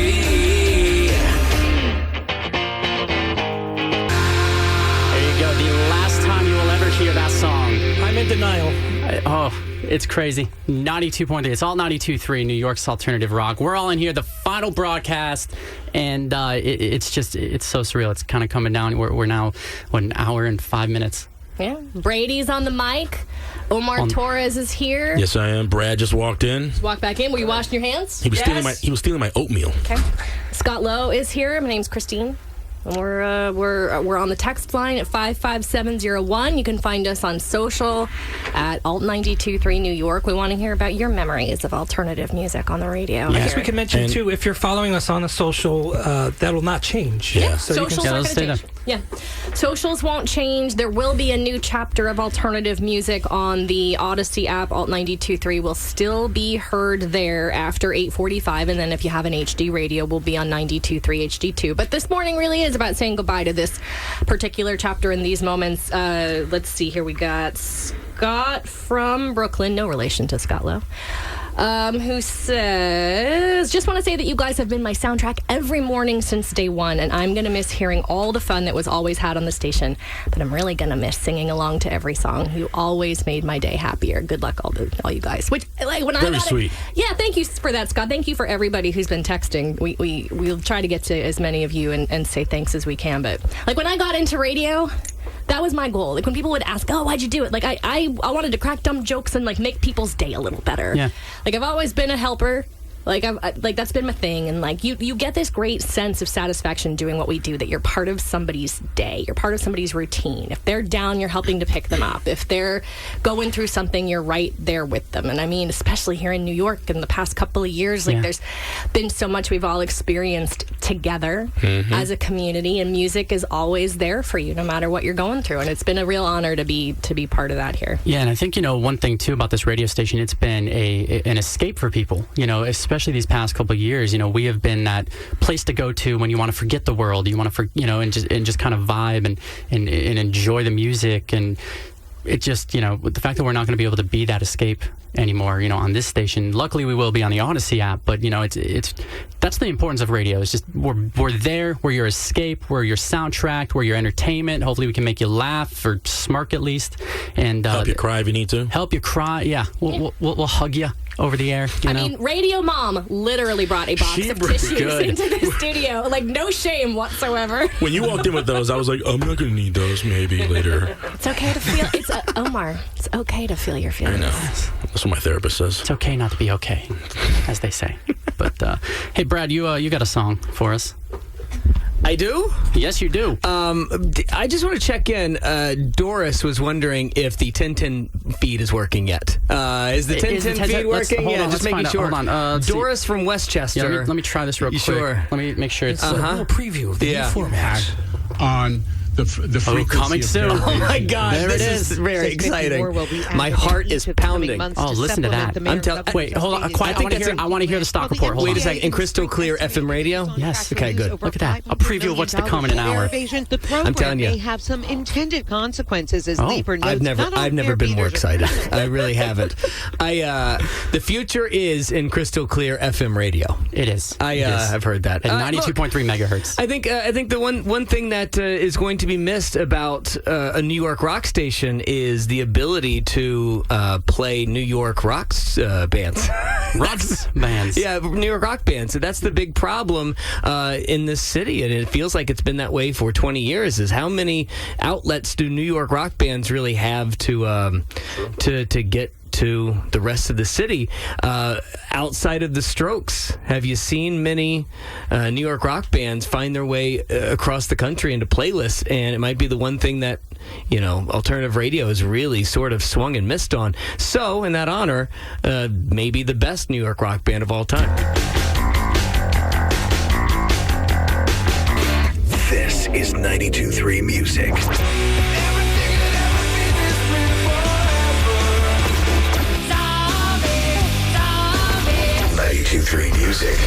There you go. The last time you will ever hear that song. I'm in denial. It's crazy. 92.3. It's all 92.3 New York's alternative rock. We're all in here. The final broadcast, and it's so surreal. It's kind of coming down. We're now an hour and 5 minutes. Yeah. Brady's on the mic. Omar Torres is here. Yes, I am. Brad just walked in. Just walk back in. Were you washing your hands? He was stealing my oatmeal. Okay. Scott Lowe is here. My name's Christine. And we're on the text line at 55701. You can find us on social at Alt 92.3 New York. We want to hear about your memories of alternative music on the radio. I guess we can mention too, if you're following us on a social, that will not change. Yeah. So socials aren't going to change. Yeah. Socials won't change. There will be a new chapter of alternative music on the Audacy app. Alt 92.3 will still be heard there after 8:45, and then if you have an HD radio, we'll be on 92.3 HD2. But this morning really is about saying goodbye to this particular chapter in these moments. Let's see here. We got Scott from Brooklyn, no relation to Scott Lowe. who says, just want to say that you guys have been my soundtrack every morning since day one, and I'm going to miss hearing all the fun that was always had on the station, but I'm really going to miss singing along to every song. You always made my day happier. Good luck, all you guys. Which, like, when Very sweet. Yeah, thank you for that, Scott. Thank you for everybody who's been texting. We'll try to get to as many of you and say thanks as we can, but like when I got into radio, that was my goal. Like when people would ask, "Oh, why'd you do it?" Like I wanted to crack dumb jokes and like make people's day a little better. Yeah. Like I've always been a helper. Like like that's been my thing, and like you get this great sense of satisfaction doing what we do, that you're part of somebody's day, you're part of somebody's routine. If they're down, you're helping to pick them up. If they're going through something, you're right there with them. And I mean, especially here in New York in the past couple of years, like there's been so much we've all experienced together as a community, and music is always there for you no matter what you're going through. And it's been a real honor to be part of that here. Yeah, and I think, one thing too about this radio station, it's been an escape for people, especially these past couple of years. We have been that place to go to when you want to forget the world, you want to and just kind of vibe and enjoy the music. And it just, with the fact that we're not going to be able to be that escape anymore, on this station. Luckily, we will be on the Audacy app, but it's that's the importance of radio. It's just we're there, we're your escape, we're your soundtrack, we're your entertainment. Hopefully, we can make you laugh or smirk at least, and help you cry if you need to. Help you cry, yeah. We'll hug you over the air. I mean, Radio Mom literally brought a box of tissues into the studio. Like, no shame whatsoever. When you walked in with those, I was like, I'm not going to need those hey later. It's okay to feel. Omar. It's okay to feel your feelings. I know. That's what my therapist says. It's okay not to be okay, as they say. But hey, Brad, you got a song for us. I do? Yes, you do. I just want to check in. Doris was wondering if the Tintin feed is working yet. Is the Tintin feed working? Yeah, just making sure. Hold on. Doris from Westchester. Yeah, let me try this real quick. Sure. Let me make sure it's a little preview of the new format on the frequency coming soon. Oh my God, there this is very exciting. My heart is pounding. Oh, listen to that. Wait, hold on. Quiet. I want to hear the stock report. Hold on. Wait a second. In crystal clear FM radio? Yes. Okay, good. Look at that. A preview of what's to come in an hour. The program I'm telling you. may have some intended consequences as Labor notes. I've never been more excited. I really haven't. The future is in crystal clear FM radio. It is. I've heard that. At 92.3 megahertz. I think the one thing that is going to be missed about a New York rock station is the ability to play New York rock bands. Bands. Yeah, New York rock bands. So that's the big problem in this city, and it feels like it's been that way for 20 years, is how many outlets do New York rock bands really have to get to the rest of the city outside of the Strokes? Have you seen many New York rock bands find their way across the country into playlists? And it might be the one thing that alternative radio has really sort of swung and missed on. So in that honor, maybe the best New York rock band of all time. This is 92.3 Music. 92.3 Music.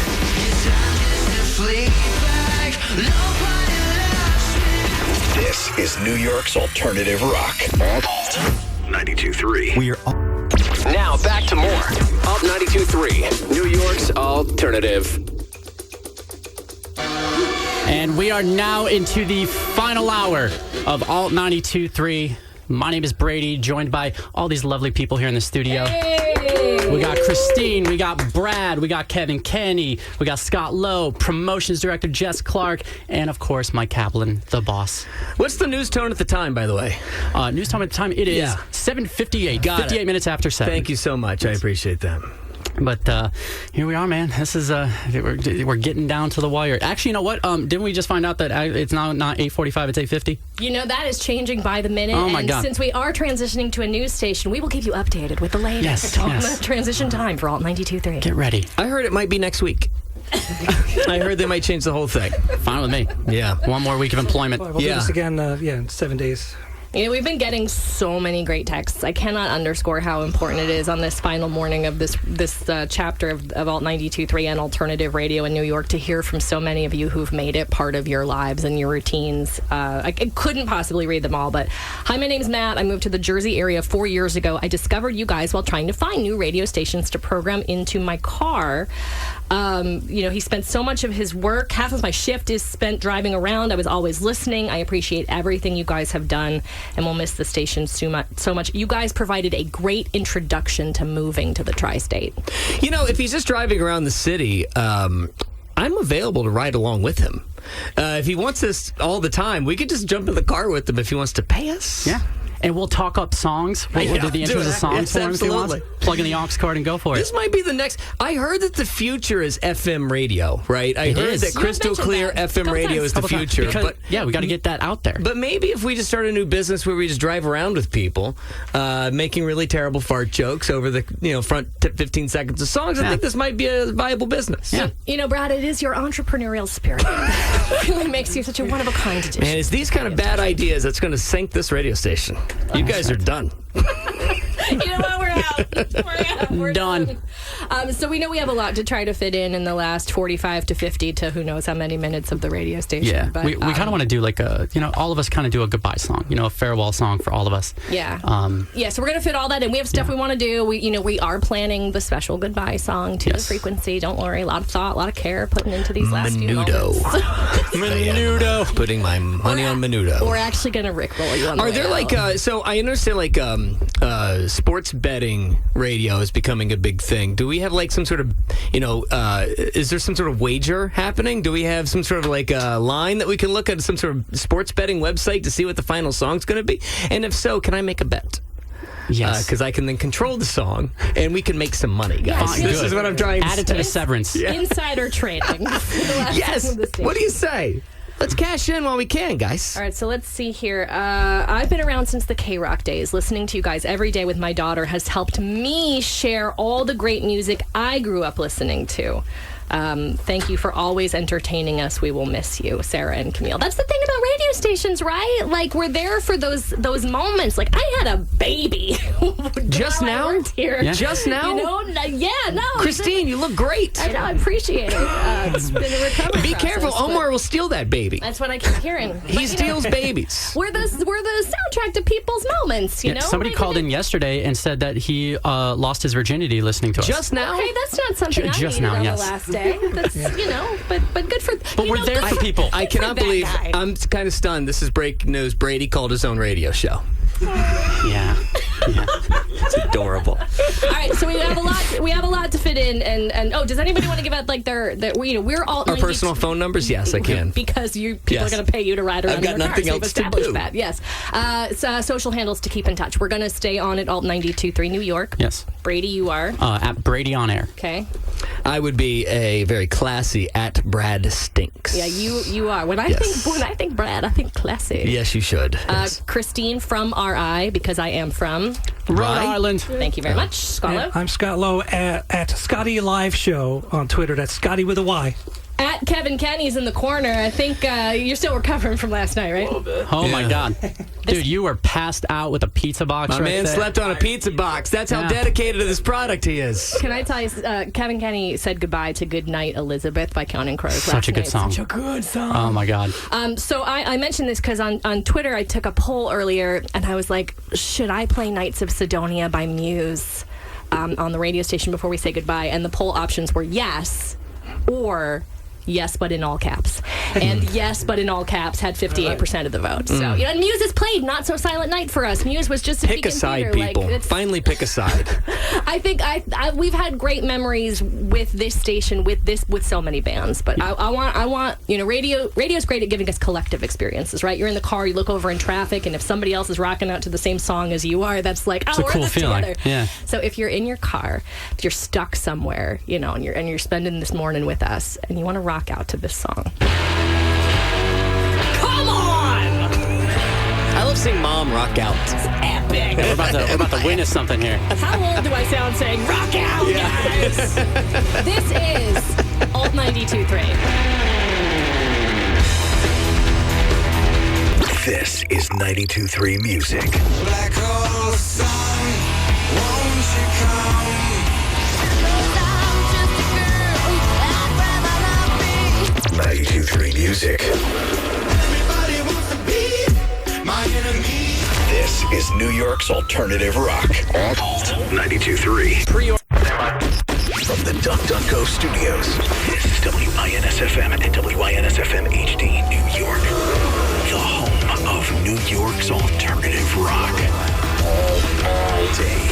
This is New York's alternative rock. Alt 92.3. We are now back to more Alt 92.3, New York's alternative. And we are now into the final hour of Alt 92.3. My name is Brady, joined by all these lovely people here in the studio. Hey! We got Christine, we got Brad, we got Kevin Kenny, we got Scott Lowe, promotions director Jess Clark, and of course Mike Kaplan, the boss. What's the news tone at the time, by the way? News tone at the time, it is 7:58. 58 minutes after 7. Thank you so much. I appreciate that. But here we are, man. This is we're getting down to the wire. Actually, you know what? Didn't we just find out that it's now not 8:45? It's 8:50. That is changing by the minute. Oh my God! Since we are transitioning to a news station, we will keep you updated with the latest on the transition time for Alt 92.3. Get ready. I heard it might be next week. I heard they might change the whole thing. Fine with me. Yeah, one more week of employment. We'll do this again. In 7 days. We've been getting so many great texts. I cannot underscore how important it is on this final morning of this chapter of Alt 92.3 and alternative radio in New York to hear from so many of you who've made it part of your lives and your routines. I couldn't possibly read them all, but hi, my name's Matt. I moved to the Jersey area 4 years ago. I discovered you guys while trying to find new radio stations to program into my car. He spent so much of his work. Half of my shift is spent driving around. I was always listening. I appreciate everything you guys have done, and we'll miss the station so much. You guys provided a great introduction to moving to the tri-state. If he's just driving around the city, I'm available to ride along with him. If he wants this all the time, we could just jump in the car with him if he wants to pay us. Yeah. And we'll talk up songs. We'll do the intros of songs for him if he wants. Plug in the aux cord and go for it. This might be the next. I heard that the future is FM radio, right? I heard that crystal clear FM radio is the future. But we got to get that out there. But maybe if we just start a new business where we just drive around with people, making really terrible fart jokes over the front 15 seconds of songs, I think this might be a viable business. Yeah. Brad, it is your entrepreneurial spirit that really makes you such a one-of-a-kind addition. Man, it's these kind of bad ideas that's going to sink this radio station. You guys are done. You know what? We're out. We're done. So we know we have a lot to try to fit in the last 45 to 50 to who knows how many minutes of the radio station. Yeah, but, we kind of want to do like all of us kind of do a goodbye song, a farewell song for all of us. Yeah. So we're going to fit all that in. We have stuff we want to do. We are planning the special goodbye song to the frequency. Don't worry. A lot of thought, a lot of care putting into these last few moments. Menudo. Putting my money on Menudo. We're actually going to rickroll you on the Are there so I understand sports betting radio is becoming a big thing. Do we have some sort of, is there some sort of wager happening? Do we have some sort of a line that we can look at some sort of sports betting website to see what the final song's going to be? And if so, can I make a bet? Yes. Because I can then control the song, and we can make some money, guys. Fine, this is what I'm trying to say. Add it to the severance. Yeah. Insider trading. Yes. What do you say? Let's cash in while we can, guys. All right, so let's see here. I've been around since the K-Rock days. Listening to you guys every day with my daughter has helped me share all the great music I grew up listening to. Thank you for always entertaining us. We will miss you, Sarah and Camille. That's the thing about radio stations, right? We're there for those moments. I had a baby. Just now? Here. Yeah. Just now? Christine, you look great. I know, I appreciate it. It's been a recovery Be process, careful. Omar will steal that baby. That's what I keep hearing. He steals babies. We're the soundtrack to people's moments, you know? Somebody called in yesterday and said that he lost his virginity listening to us. Just now? Okay, that's not something I needed on the last day. That's, but good for... But we're there for people. I cannot believe... I'm kind of stunned. This is breaking news. Brady called his own radio show. Yeah. It's adorable. All right, so we have a lot to fit in, and does anybody want to give out their we're all our personal phone numbers? Yes, I can. Because people are going to pay you to ride around. I've got in your nothing car, else so to do. That. Yes. Social handles to keep in touch. We're going to stay on at Alt 92.3 New York. Yes. Brady, you are at Brady on Air. Okay. I would be a very classy at Brad Stinks. Yeah, you are. When I think Brad, I think classy. Yes, you should. Yes. Christine from RI, because I am from Rhode Island. Thank you very much, Scott Lowe. I'm Scott Lowe at Scotty Live Show on Twitter. That's Scotty with a Y. At Kevin Kenny's in the corner. I think you're still recovering from last night, right? Oh, my God. Dude, you were passed out with a pizza box My man slept on a pizza box. That's how dedicated to this product he is. Can I tell you, Kevin Kenny said goodbye to Goodnight Elizabeth by Counting Crows Such a good song. Such a good song. Oh, my God. So I mentioned this because on Twitter I took a poll earlier, and I was like, should I play Knights of Sidonia by Muse on the radio station before we say goodbye? And the poll options were yes or... yes, but in all caps. And yes, but in all caps had 58% of the vote. So, and Muse has played Not So Silent Night for us. Muse was just a pick a side, people. Finally pick a side. I think we've had great memories with this station, with so many bands. But I want radio's great at giving us collective experiences, right? You're in the car, you look over in traffic, and if somebody else is rocking out to the same song as you are, that's like, it's a cool feeling. Together. Yeah. So if you're in your car, if you're stuck somewhere, and you're spending this morning with us, and you want to rock out to this song. Come on! I love seeing Mom rock out. It's epic. We're about to witness something here. How old do I sound saying rock out, guys? This is Alt 92.3. This is 92.3 Music. Black hole sun, won't you come? 92.3 Music. Everybody wants to be my enemy. This is New York's alternative rock. Alt 92.3. From the DuckDuckGo studios, this is WINS-FM and WINS-FM HD New York. The home of New York's alternative rock. All day.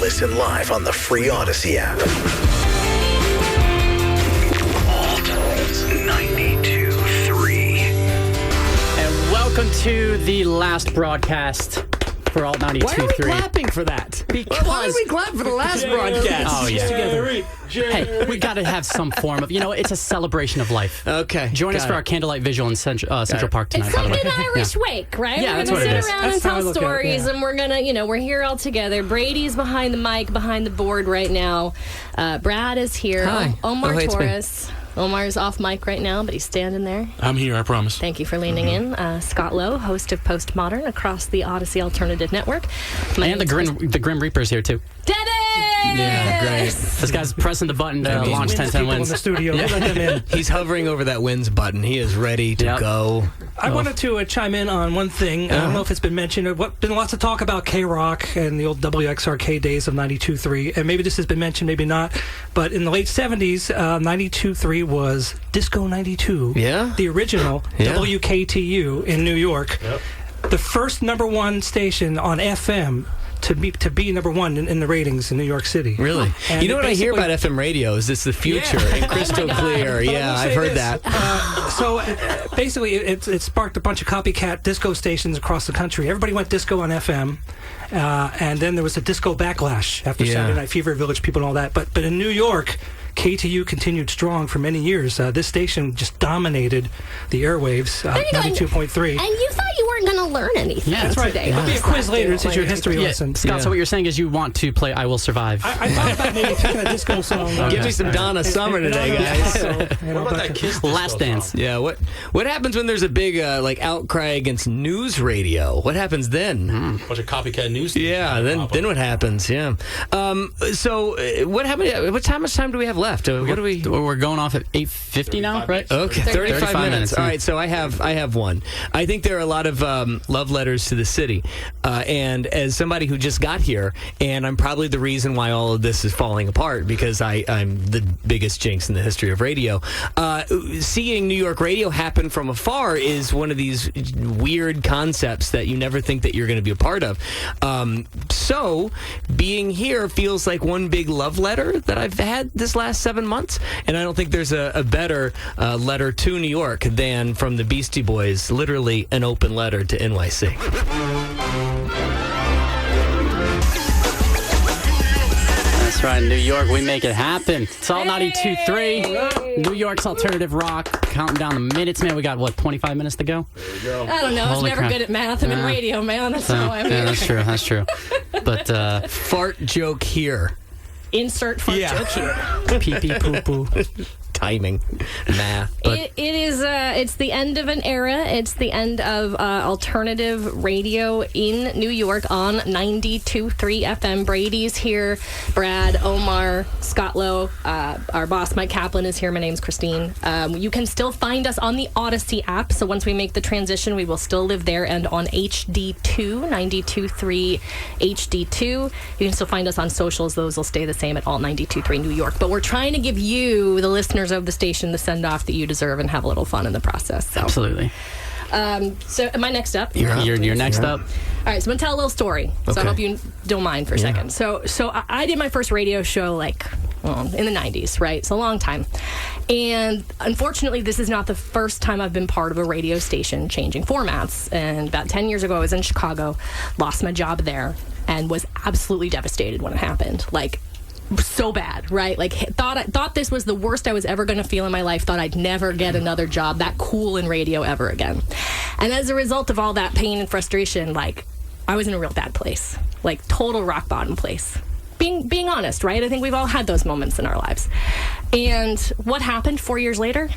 Listen live on the free Audacy app. Alt 92.3. And welcome to the last broadcast for Alt 92.3. Why are we clapping for that? Because Why did we clap for the last broadcast? Oh, yeah. Hey, we got to have some form of, it's a celebration of life. Okay. Join us for our candlelight visual in Central Park tonight, It's by the like way. an Irish wake, right? Yeah, we're that's gonna what it sit is. around That's and how I tell look at it, stories, yeah. and we're gonna, we're here all together. Brady's behind the mic, behind the board right now. Brad is here. Hi. Omar Oh, hey, it's me. Torres. Omar's off mic right now, but he's standing there. I'm here, I promise. Thank you for leaning in. Scott Lowe, host of Postmodern across the Audacy Alternative Network. And the Grim Reaper's here, too. Dennis! Yeah, great. This guy's pressing the button to launch 1010 People in wins. the studio. Let them in. He's hovering over that wins button. He is ready to go. I wanted to chime in on one thing. I don't know if it's been mentioned. Been lots of talk about K-Rock and the old WXRK days of 92.3, and maybe this has been mentioned, maybe not. But in the late 70s, 92.3 was Disco 92. Yeah? The original WKTU in New York. Yep. The first number one station on FM to be number one in the ratings in New York City. Really? And You know what I hear basically- about FM radio? Is this the future and crystal clear? But Yeah, I will I've say heard this. that. Basically, it sparked a bunch of copycat disco stations across the country. Everybody went disco on FM, and then there was a disco backlash after Yeah. Saturday Night Fever, Village People, and all that. But in New York, KTU continued strong for many years. This station just dominated the airwaves, 92.3. And you thought you weren't going to learn anything Yeah, That's right. today. There'll be a quiz later. This is your history Yeah, lesson. Scott, so what you're saying is you want to play I Will Survive. I thought about maybe picking a disco song. Give me some Donna Summer today, guys. What about that Kiss disco Last Dance. song? Yeah, what happens when there's a big outcry against news radio? What happens then? Bunch of copycat news. Yeah, then what happens? Yeah. So what happened? How much time do we have left? What do we? We're going off at 8:50 now, right? Okay, 35 35 minutes. minutes, All yeah. right, so I have one. I think there are a lot of love letters to the city, and as somebody who just got here, and I'm probably the reason why all of this is falling apart because I'm the biggest jinx in the history of radio. Seeing New York radio happen from afar is one of these weird concepts that you never think that you're going to be a part of. So being here feels like one big love letter that I've had this last 7 months, and I don't think there's a better letter to New York than from the Beastie Boys, literally an open letter to NYC. That's right, New York, we make it happen. It's all 92.3. New York's alternative rock. Counting down the minutes, man. We got, 25 minutes to go? I don't know. I was Holy never crap. good at math. I'm in radio, man. That's how I'm Yeah, here. that's true. But, Fart joke here. Insert fart joke here. pee-pee, poo-poo. Timing, math. But It is. It's the end of an era. It's the end of alternative radio in New York on 92.3 FM. Brady's here. Brad, Omar, Scott Lowe, our boss Mike Kaplan is here. My name's Christine. You can still find us on the Audacy app. So once we make the transition, we will still live there and on HD2, 92.3 HD2. You can still find us on socials. Those will stay the same at all 92.3 New York. But we're trying to give you, the listeners of the station, the send off that you deserve and have a little fun in the process. So. Absolutely. So am I next up? You're next up. All right, so I'm gonna tell a little story. So I hope you don't mind for a second. So I did my first radio show in the 90s, right? So a long time. And unfortunately, this is not the first time I've been part of a radio station changing formats. And about 10 years ago, I was in Chicago, lost my job there, and was absolutely devastated when it happened. So bad, right? Thought this was the worst I was ever going to feel in my life. Thought I'd never get another job that cool in radio ever again. And as a result of all that pain and frustration, I was in a real bad place, total rock bottom place. Being honest, right? I think we've all had those moments in our lives. And what happened 4 years later?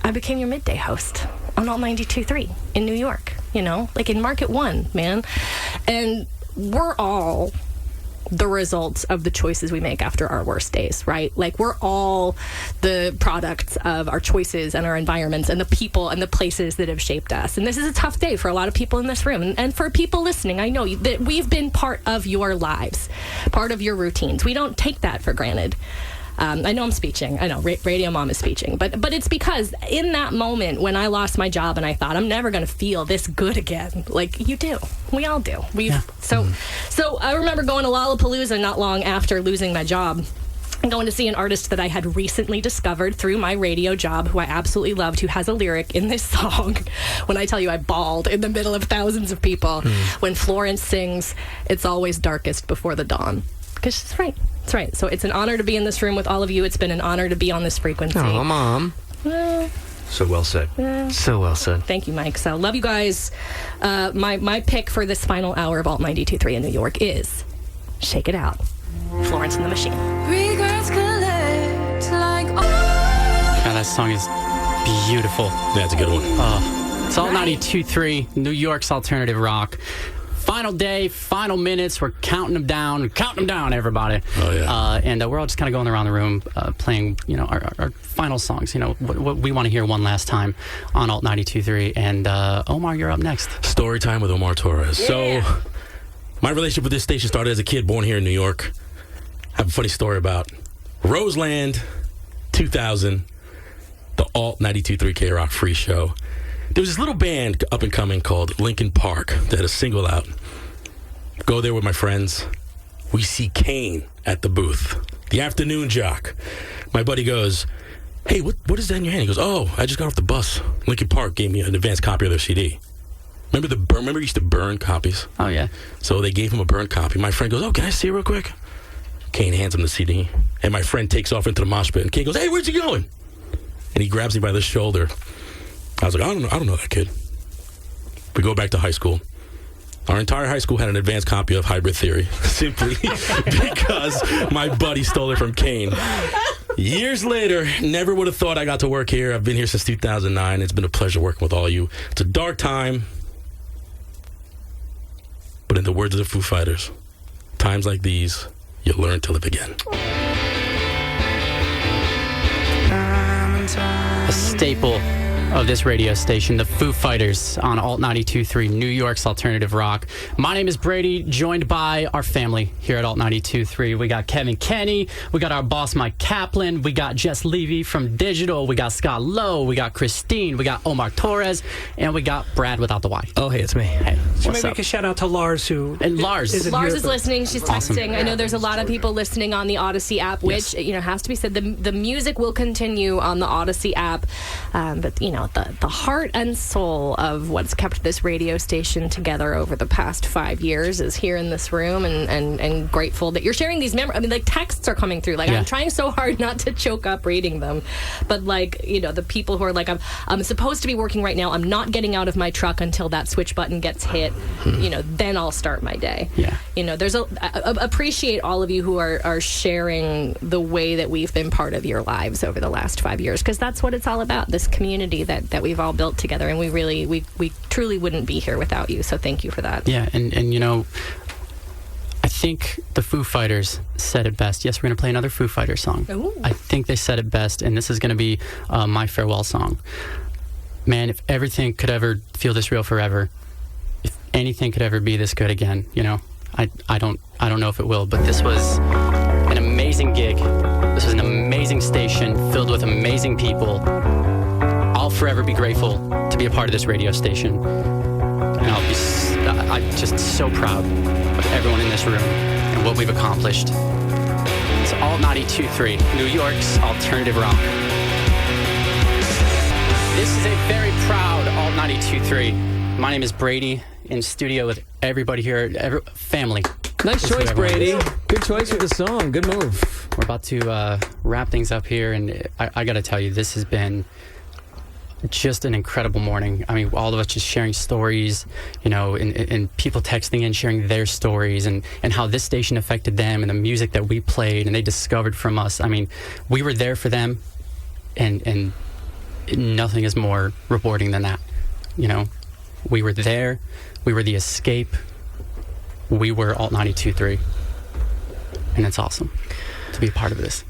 I became your midday host on Alt 92.3 in New York. you know, like in market one, man. And we're all the results of the choices we make after our worst days, right? Like we're all the products of our choices and our environments and the people and the places that have shaped us. And this is a tough day for a lot of people in this room. And for people listening, I know that we've been part of your lives, part of your routines. We don't take that for granted. I know I'm speeching. I know Radio Mom is speeching. But it's because in that moment when I lost my job and I thought, I'm never going to feel this good again. Like, you do. We all do. So I remember going to Lollapalooza not long after losing my job and going to see an artist that I had recently discovered through my radio job, who I absolutely loved, who has a lyric in this song. When I tell you I bawled in the middle of thousands of people when Florence sings, "It's always darkest before the dawn." Because she's right. That's right. So it's an honor to be in this room with all of you. It's been an honor to be on this frequency. Oh, Mom. So well said. So well said. Thank you, Mike. So love you guys. My pick for this final hour of Alt 92.3 in New York is Shake It Out, Florence and the Machine. God, that song is beautiful. That's a good one. It's Alt 92.3, New York's alternative rock. Final day, final minutes. We're counting them down. Everybody. Oh, yeah. And we're all just kind of going around the room playing, our final songs. What we want to hear one last time on Alt 92.3. And Omar, you're up next. Story time with Omar Torres. Yeah. So, my relationship with this station started as a kid born here in New York. I have a funny story about Roseland 2000, the Alt 92.3 K-Rock free show. There was this little band up and coming called Linkin Park that had a single out. Go there with my friends. We see Kane at the booth, the afternoon jock. My buddy goes, "Hey, what is that in your hand?" He goes, "Oh, I just got off the bus. Linkin Park gave me an advanced copy of their CD." Remember you used to burn copies? Oh, yeah. So they gave him a burned copy. My friend goes, "Oh, can I see it real quick?" Kane hands him the CD, and my friend takes off into the mosh pit. And Kane goes, "Hey, where's he going?" And he grabs me by the shoulder. I was like, I don't know that kid. We go back to high school. Our entire high school had an advanced copy of Hybrid Theory, simply because my buddy stole it from Kane. Years later, never would have thought I got to work here. I've been here since 2009. It's been a pleasure working with all of you. It's a dark time, but in the words of the Foo Fighters, times like these, you learn to live again. A staple of this radio station, the Foo Fighters on Alt 92.3, New York's alternative rock. My name is Brady, joined by our family here at Alt 92.3. We got Kevin Kenny, we got our boss Mike Kaplan, we got Jess Levy from Digital, we got Scott Lowe, we got Christine, we got Omar Torres, and we got Brad without the Y. Oh, hey, it's me. Hey, So what's maybe we up? can shout out to Lars, who Lars isn't Lars here, is but- listening. She's Awesome. texting. I know there's a lot of people listening on the Audacy app, which has to be said. The music will continue on the Audacy app, but the heart and soul of what's kept this radio station together over the past 5 years is here in this room, and grateful that you're sharing these memories. I mean, like, texts are coming through. Like, I'm trying so hard not to choke up reading them, but the people who are like, I'm supposed to be working right now. I'm not getting out of my truck until that switch button gets hit. Then I'll start my day. Yeah. There's appreciate all of you who are sharing the way that we've been part of your lives over the last 5 years, because that's what it's all about. This community that we've all built together, and we truly wouldn't be here without you. So thank you for that. Yeah, and I think the Foo Fighters said it best. Yes, we're going to play another Foo Fighters song. Ooh. I think they said it best, and this is going to be my farewell song. Man, if everything could ever feel this real forever, if anything could ever be this good again, I don't know if it will, but this was an amazing gig. This was an amazing station filled with amazing people. I'll forever be grateful to be a part of this radio station. And I'm just so proud of everyone in this room and what we've accomplished. It's Alt 92.3, New York's alternative rock. This is a very proud Alt 92.3. My name is Brady, in studio with everybody here, family. Nice This is choice, who everyone Brady. is. Good choice with the song. Good move. We're about to wrap things up here, and I got to tell you, this has been just an incredible morning. I mean, all of us just sharing stories, and people texting in, sharing their stories, and how this station affected them, and the music that we played and they discovered from us. I mean, we were there for them, and nothing is more rewarding than that, We were there. We were the escape. We were Alt 92.3. And it's awesome to be a part of this.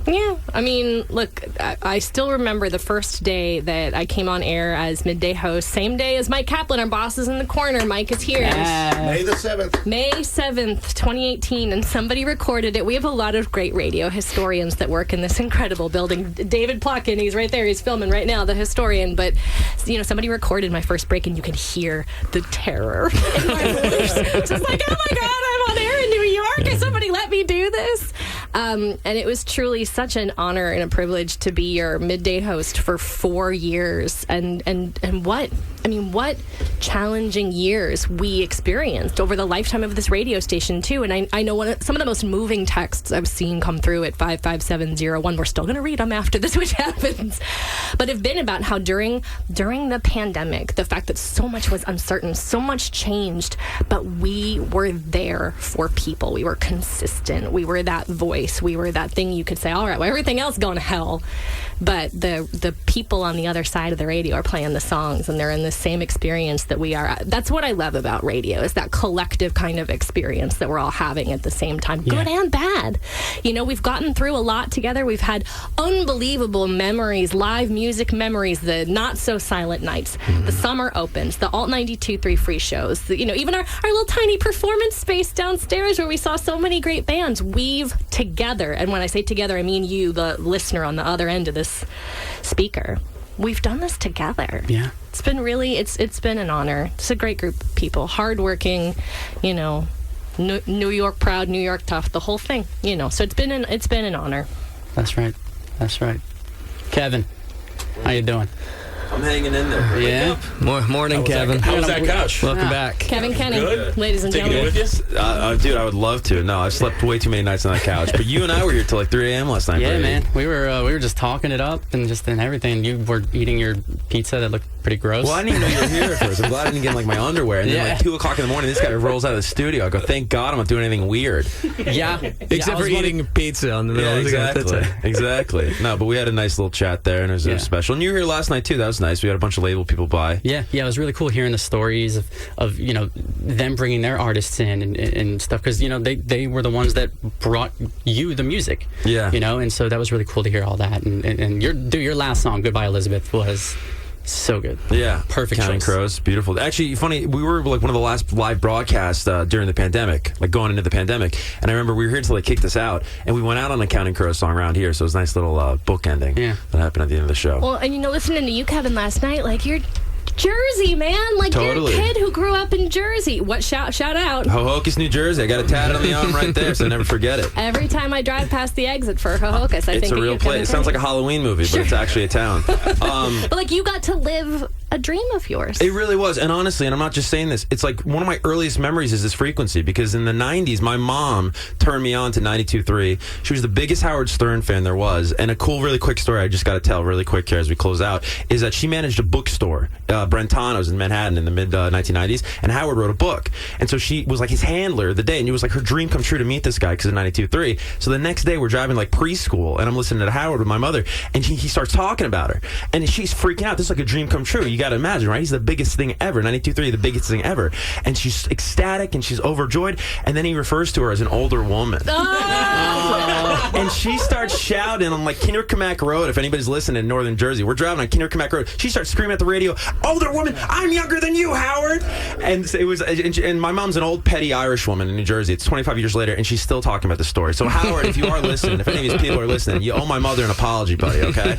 Yeah, I mean, look, I still remember the first day that I came on air as midday host, same day as Mike Kaplan, our boss is in the corner. Mike is here. May the 7th. May 7th, 2018, and somebody recorded it. We have a lot of great radio historians that work in this incredible building. David Plotkin, he's right there. He's filming right now, the historian. But, somebody recorded my first break, and you could hear the terror in my voice. Just like, oh, my God, I'm on air in New York. Can somebody let me do this? And it was truly such an honor and a privilege to be your midday host for 4 years. And what challenging years we experienced over the lifetime of this radio station, too. And I know some of the most moving texts I've seen come through at 55701. We're still going to read them after this, which happens. But have been about how during the pandemic, the fact that so much was uncertain, so much changed, but we were there for people. We were consistent. We were that voice. We were that thing you could say, all right, well, everything else going to hell. But the people on the other side of the radio are playing the songs, and they're in the same experience that we are. That's what I love about radio, is that collective kind of experience that we're all having at the same time, good and bad. We've gotten through a lot together. We've had unbelievable memories, live music memories, the not-so-silent nights, the summer opens, the Alt 92.3 free shows, even our little tiny performance space downstairs where we saw so many great bands weave together. And when I say together, I mean you, the listener on the other end of this speaker. We've done this together. Yeah. It's been really, it's been an honor. It's a great group of people, hardworking, New York proud, New York tough, the whole thing, So it's been an honor. That's right. Kevin, how you doing? I'm hanging in there. Yeah. Morning, Kevin. How was that couch? Welcome back. Kevin Kenny, Good. ladies and Taking gentlemen. it with you? Dude, I would love to. No, I've slept way too many nights on that couch. But you and I were here till like 3 a.m. last night. Yeah, Brady. man. We were just talking it up and everything. You were eating your pizza that looked pretty gross. Well, I didn't even know you were here at first. I'm glad I didn't get in my underwear. And then like 2 o'clock in the morning, this guy rolls out of the studio. I go, thank God I'm not doing anything weird. Yeah. Except for eating pizza on the middle of the Exactly. No, but we had a nice little chat there, and it was special. And you were here last night too. That was nice. We had a bunch of label people by. Yeah, it was really cool hearing the stories of them bringing their artists in and stuff, because they were the ones that brought you the music. Yeah. And so that was really cool to hear all that. And your last song, Goodbye Elizabeth, was so good. Yeah. Perfect Counting choice. Crows. Beautiful. Actually, funny, we were like one of the last live broadcasts during the pandemic, like going into the pandemic. And I remember we were here until they kicked us out, and we went out on a Counting Crows song around here. So it was a nice little book ending that happened at the end of the show. Well, and listening to you, Kevin, last night, like you're Jersey, man. Like Totally. you're a kid who grew up in Jersey. What shout out. Hohokus, New Jersey. I got it tatted on the arm right there, so I never forget it. Every time I drive past the exit for Hohokus, I think It's a of real you, place. Kevin It sounds like a Halloween movie, but it's actually a town. But like you got to live a dream of yours. It really was. And honestly, and I'm not just saying this, it's like one of my earliest memories is this frequency, because in the 90s, my mom turned me on to 92.3. She was the biggest Howard Stern fan there was. And a cool, really quick story I just got to tell really quick here as we close out is that she managed a bookstore, Brentano's in Manhattan in the mid 1990s, and Howard wrote a book. And so she was like his handler the day, and it was like her dream come true to meet this guy because of 92.3. So the next day we're driving like preschool, and I'm listening to Howard with my mother, and he starts talking about her, and she's freaking out. This is like a dream come true. You got to imagine, right? He's the biggest thing ever. 92.3, the biggest thing ever. And she's ecstatic and she's overjoyed. And then he refers to her as an older woman. Oh. And she starts shouting on like Kinderkamak Road. If anybody's listening in Northern Jersey, we're driving on Kinderkamak Road. She starts screaming at the radio, "Older woman, I'm younger than you, Howard." And it was, and my mom's an old petty Irish woman in New Jersey. It's 25 years later, and she's still talking about the story. So Howard, if you are listening, if any of these people are listening, you owe my mother an apology, buddy. Okay.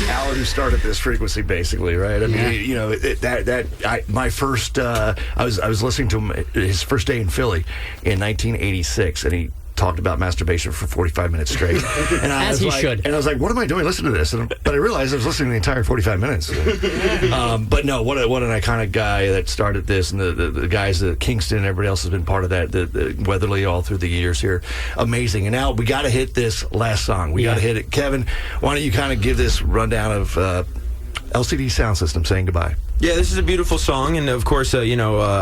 Howard, who started this frequency, basically, right? I mean, my first, I was listening to him his first day in Philly in 1986, and he talked about masturbation for 45 minutes straight. And I As was he like, should. And I was like, what am I doing? Listen to this. But I realized I was listening to the entire 45 minutes. But no, what an iconic guy that started this, and the guys at Kingston and everybody else has been part of that, the Weatherly all through the years here. Amazing. And now we got to hit this last song. We got to hit it. Kevin, why don't you kind of give this rundown of LCD Sound System saying goodbye. Yeah, this is a beautiful song, and of course, a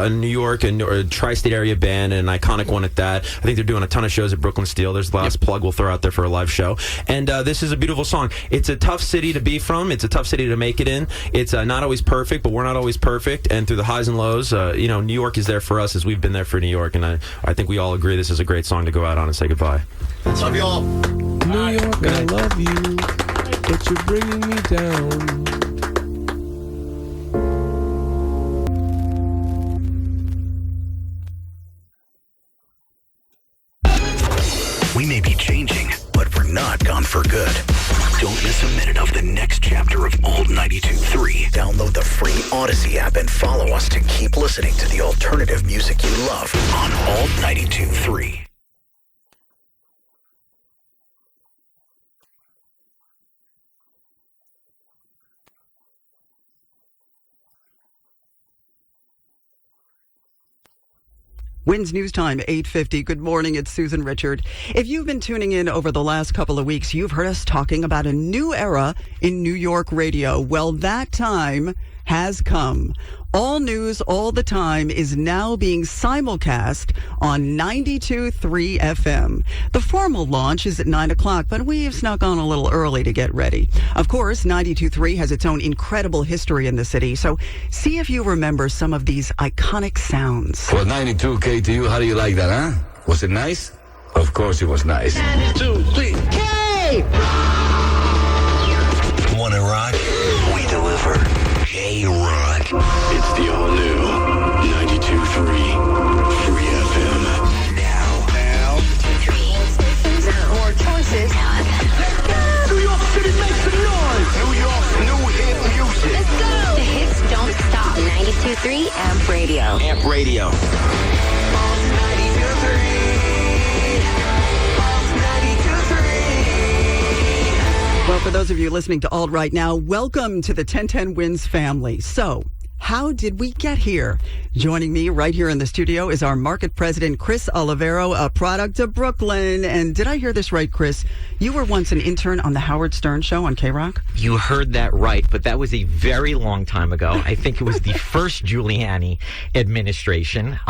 New York and a tri-state area band, and an iconic one at that. I think they're doing a ton of shows at Brooklyn Steel. There's the last plug we'll throw out there for a live show. And this is a beautiful song. It's a tough city to be from. It's a tough city to make it in. It's not always perfect, but we're not always perfect. And through the highs and lows, New York is there for us as we've been there for New York. And I think we all agree this is a great song to go out on and say goodbye. Love you all. New York, I love you, but you're bringing me down. We may be changing, but we're not gone for good. Don't miss a minute of the next chapter of Alt 92.3. Download the free Audacy app and follow us to keep listening to the alternative music you love on Alt 92.3. WINS News Time, 8:50. Good morning, it's Susan Richard. If you've been tuning in over the last couple of weeks, you've heard us talking about a new era in New York radio. Well, that time has come. All news, all the time is now being simulcast on 92.3 FM. The formal launch is at 9 o'clock, but we've snuck on a little early to get ready. Of course, 92.3 has its own incredible history in the city, so see if you remember some of these iconic sounds. For 92 KTU, how do you like that, huh? Was it nice? Of course it was nice. 92, 3, K! Wanna rock? We deliver. K-Rock. It's the all-new 92.3 Free FM. Now. More choices. New York City makes some noise. New York's new hit music. Let's go. The hits don't stop. 92.3 Amp Radio. Amp Radio. Well, for those of you listening to Alt right now, welcome to the 1010 WINS family. So, how did we get here? Joining me right here in the studio is our market president, Chris Olivero, a product of Brooklyn. And did I hear this right, Chris? You were once an intern on the Howard Stern Show on K-Rock? You heard that right, but that was a very long time ago. I think it was the first Giuliani administration.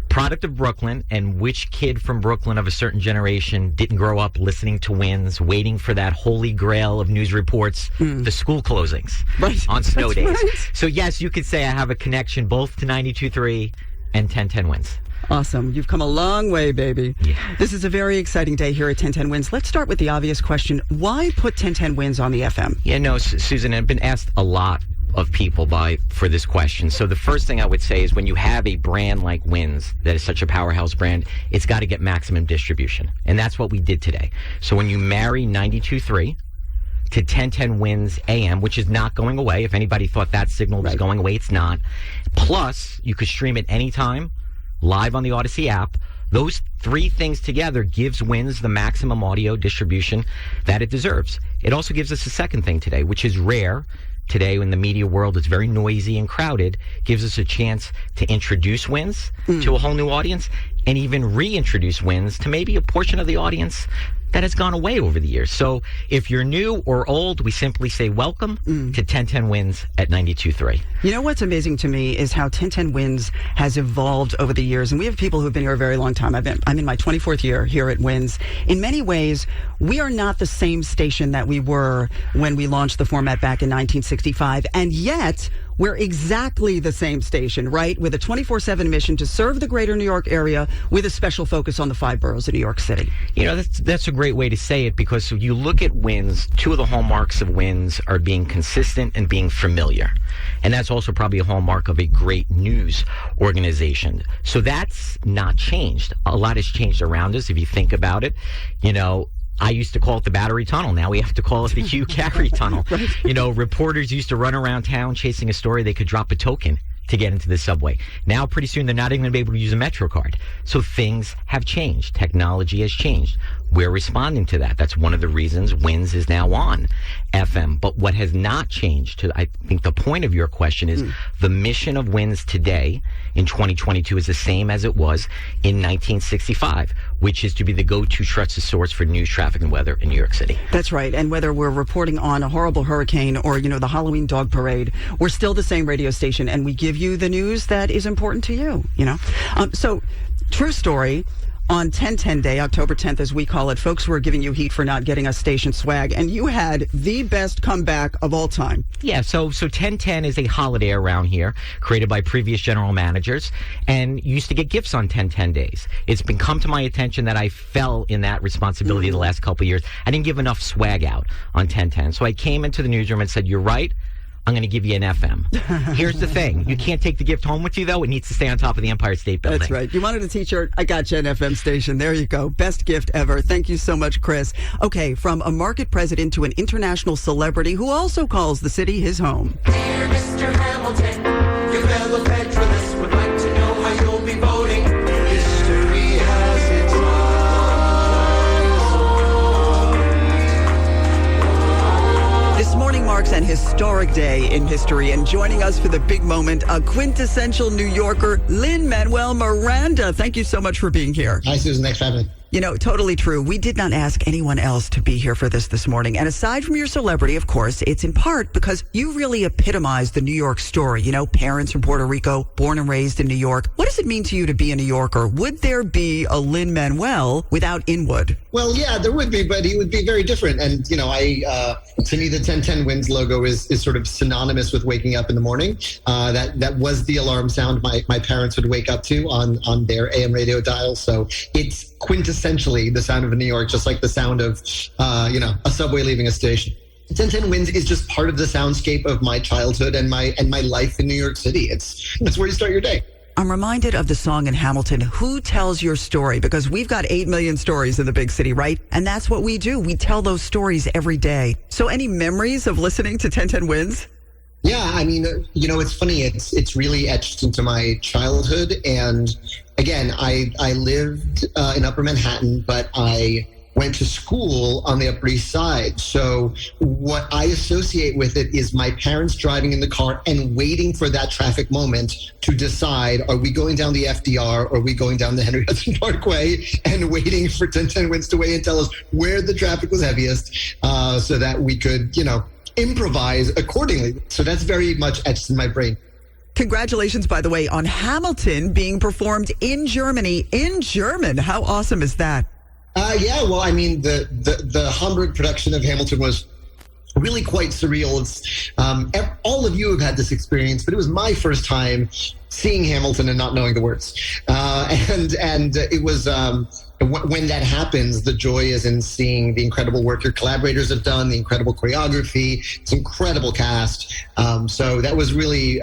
Product of Brooklyn, and which kid from Brooklyn of a certain generation didn't grow up listening to WINS, waiting for that holy grail of news reports, the school closings on snow days. Right. So yes, you could say I have a connection both to 92.3 and 1010 WINS. Awesome. You've come a long way, baby. Yeah. This is a very exciting day here at 1010 WINS. Let's start with the obvious question. Why put 1010 WINS on the FM? Yeah, no, Susan, I've been asked a lot of people for this question. So the first thing I would say is when you have a brand like WINS that is such a powerhouse brand, it's got to get maximum distribution. And that's what we did today. So when you marry 92.3 to 1010 WINS AM, which is not going away. If anybody thought that signal was going away, it's not. Plus, you could stream it anytime, live on the Audacy app. Those three things together gives WINS the maximum audio distribution that it deserves. It also gives us a second thing today, which is rare. Today, in the media world, it's very noisy and crowded, gives us a chance to introduce WINS to a whole new audience and even reintroduce WINS to maybe a portion of the audience that has gone away over the years. So if you're new or old, we simply say welcome to 1010 WINS at 92.3. You know what's amazing to me is how 1010 WINS has evolved over the years. And we have people who've been here a very long time. I'm in my 24th year here at WINS. In many ways, we are not the same station that we were when we launched the format back in 1965. And yet, we're exactly the same station, right? With a 24/7 mission to serve the greater New York area with a special focus on the 5 boroughs of New York City. You know, that's a great way to say it, because if you look at WINS, two of the hallmarks of WINS are being consistent and being familiar. And that's also probably a hallmark of a great news organization. So that's not changed. A lot has changed around us if you think about it. You know, I used to call it the Battery Tunnel. Now we have to call it the Hugh Carey Tunnel. Right. You know, reporters used to run around town chasing a story. They could drop a token to get into the subway. Now, pretty soon, they're not even going to be able to use a Metro card. So things have changed. Technology has changed. we're responding to that. That's one of the reasons WINS is now on FM. But what has not changed, to I think the point of your question is the mission of WINS today in 2022 is the same as it was in 1965, which is to be the go-to trusted source for news, traffic, and weather in New York City. That's right. And whether we're reporting on a horrible hurricane or, the Halloween dog parade, we're still the same radio station, and we give you the news that is important to you, So, true story. On 10-10 Day, October 10th, as we call it, folks were giving you heat for not getting us station swag, and you had the best comeback of all time. Yeah, so 10-10 is a holiday around here created by previous general managers, and you used to get gifts on 10-10 days. It's been come to my attention that I fell in that responsibility the last couple of years. I didn't give enough swag out on 10-10, so I came into the newsroom and said, "You're right. I'm going to give you an FM." Here's the thing. You can't take the gift home with you, though. It needs to stay on top of the Empire State Building. That's right. You wanted a t-shirt? I got you an FM station. There you go. Best gift ever. Thank you so much, Chris. Okay, from a market president to an international celebrity who also calls the city his home. Dear Mr. Hamilton, your fellow Federalists would like to know how you'll be voting. History has its This morning marks an historic day in history, and joining us for the big moment, a quintessential New Yorker, Lin-Manuel Miranda. Thank you so much for being here. Hi, Susan. Thanks for having me. Totally true. We did not ask anyone else to be here for this morning. And aside from your celebrity, of course, it's in part because you really epitomize the New York story. Parents from Puerto Rico, born and raised in New York. What does it mean to you to be a New Yorker? Would there be a Lin-Manuel without Inwood? Well, yeah, there would be, but he would be very different. And, to me, the 10-10 WINS logo is sort of synonymous with waking up in the morning. That was the alarm sound my parents would wake up to on their AM radio dial. So it's quintessentially the sound of New York, just like the sound of, a subway leaving a station. 10-10 WINS is just part of the soundscape of my childhood and my life in New York City. That's where you start your day. I'm reminded of the song in Hamilton, Who Tells Your Story? Because we've got 8 million stories in the big city, right? And that's what we do. We tell those stories every day. So any memories of listening to 10-10 WINS? Yeah, I mean, it's funny. It's really etched into my childhood. And again, I lived in Upper Manhattan, but I went to school on the Upper East Side. So what I associate with it is my parents driving in the car and waiting for that traffic moment to decide, are we going down the FDR or are we going down the Henry Hudson Parkway, and waiting for 10-10 WINS to weigh and tell us where the traffic was heaviest so that we could, improvise accordingly. So that's very much etched in my brain. Congratulations, by the way, on Hamilton being performed in Germany in German. How awesome is that? Yeah, well, I mean, the Hamburg production of Hamilton was really quite surreal. It's all of you have had this experience, but it was my first time seeing Hamilton and not knowing the words. And it was when that happens, the joy is in seeing the incredible work your collaborators have done, the incredible choreography, it's incredible cast. So that was really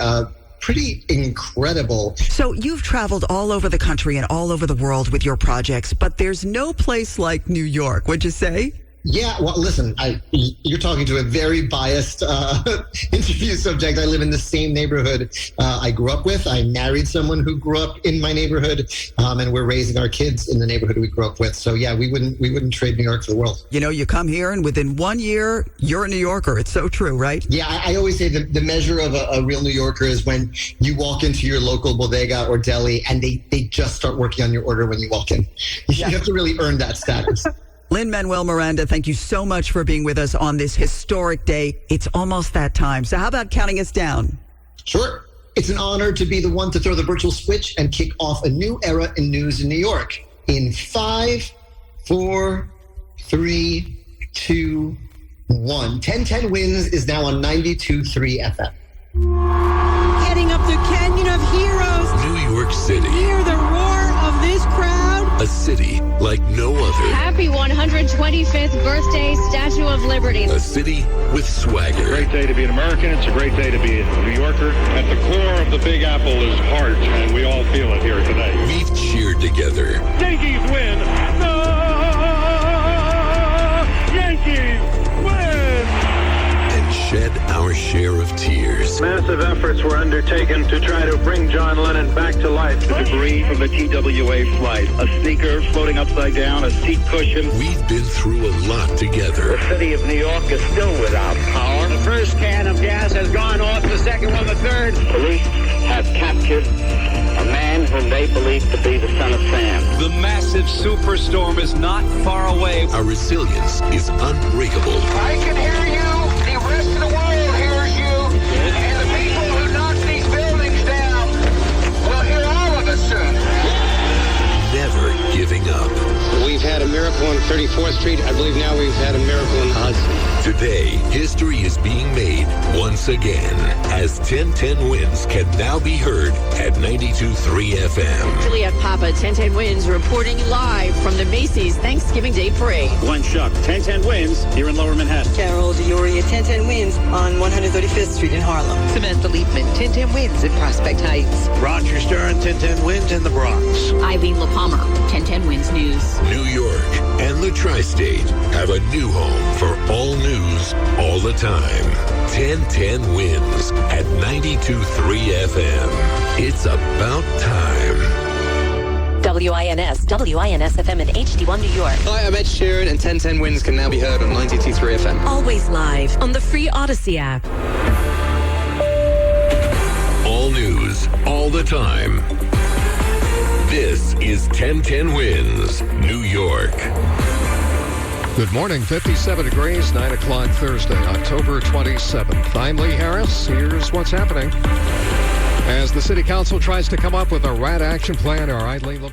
pretty incredible. So you've traveled all over the country and all over the world with your projects, but there's no place like New York, would you say? Yeah, well, listen, you're talking to a very biased interview subject. I live in the same neighborhood I grew up with. I married someone who grew up in my neighborhood, and we're raising our kids in the neighborhood we grew up with. So yeah, we wouldn't trade New York for the world. You come here, and within 1 year, you're a New Yorker. It's so true, right? Yeah, I always say the measure of a real New Yorker is when you walk into your local bodega or deli, and they just start working on your order when you walk in. You have to really earn that status. Lin-Manuel Miranda, thank you so much for being with us on this historic day. It's almost that time. So how about counting us down? Sure. It's an honor to be the one to throw the virtual switch and kick off a new era in news in New York. In 5, 4, 3, 2, 1. 10-10 WINS is now on 92.3 FM. Heading up the Canyon of Heroes. New York City. Hear the roar of this crowd. A city like no other. Happy 125th birthday, Statue of Liberty. A city with swagger. It's a great day to be an American. It's a great day to be a New Yorker. At the core of the Big Apple is heart, and we all feel it here today. We've cheered together. Yankees win. The Yankees win. And shed our share of tears. Massive efforts were undertaken to try to bring John Lennon back to life. The debris from the TWA flight, a sneaker floating upside down, a seat cushion. We've been through a lot together. The city of New York is still without power. The first can of gas has gone off, the second one, the third. Police have captured a man whom they believe to be the son of Sam. The massive superstorm is not far away. Our resilience is unbreakable. I can hear you. The rest of the world hears you. And the people who knocked these buildings down will hear all of us soon. Never giving up. We've had a miracle on 34th Street. I believe now we've had a miracle in Hudson. Today, history is being made once again as 1010 Wins can now be heard at 92.3 FM. Juliet Papa, 1010 Wins, reporting live from the Macy's Thanksgiving Day Parade. Glenn Shuck, 1010 Wins here in Lower Manhattan. Carol Diori at 1010 Wins on 135th Street in Harlem. Samantha Liebman, 1010 Wins in Prospect Heights. Roger Stern, 1010 Wins in the Bronx. Eileen LaPalmer, 1010 Wins News. New York and the Tri-State have a new home for all news all the time. 1010 Wins at 92.3 FM. It's about time. WINS FM and HD1 New York. Hi, I'm Ed Sheeran, and 1010 Wins can now be heard on 92.3 FM. Always live on the free Audacy app. All news, all the time. This is 1010 Wins, New York. Good morning, 57 degrees, 9 o'clock Thursday, October 27th. I'm Lee Harris. Here's what's happening. As the City Council tries to come up with a rat action plan, our Eileen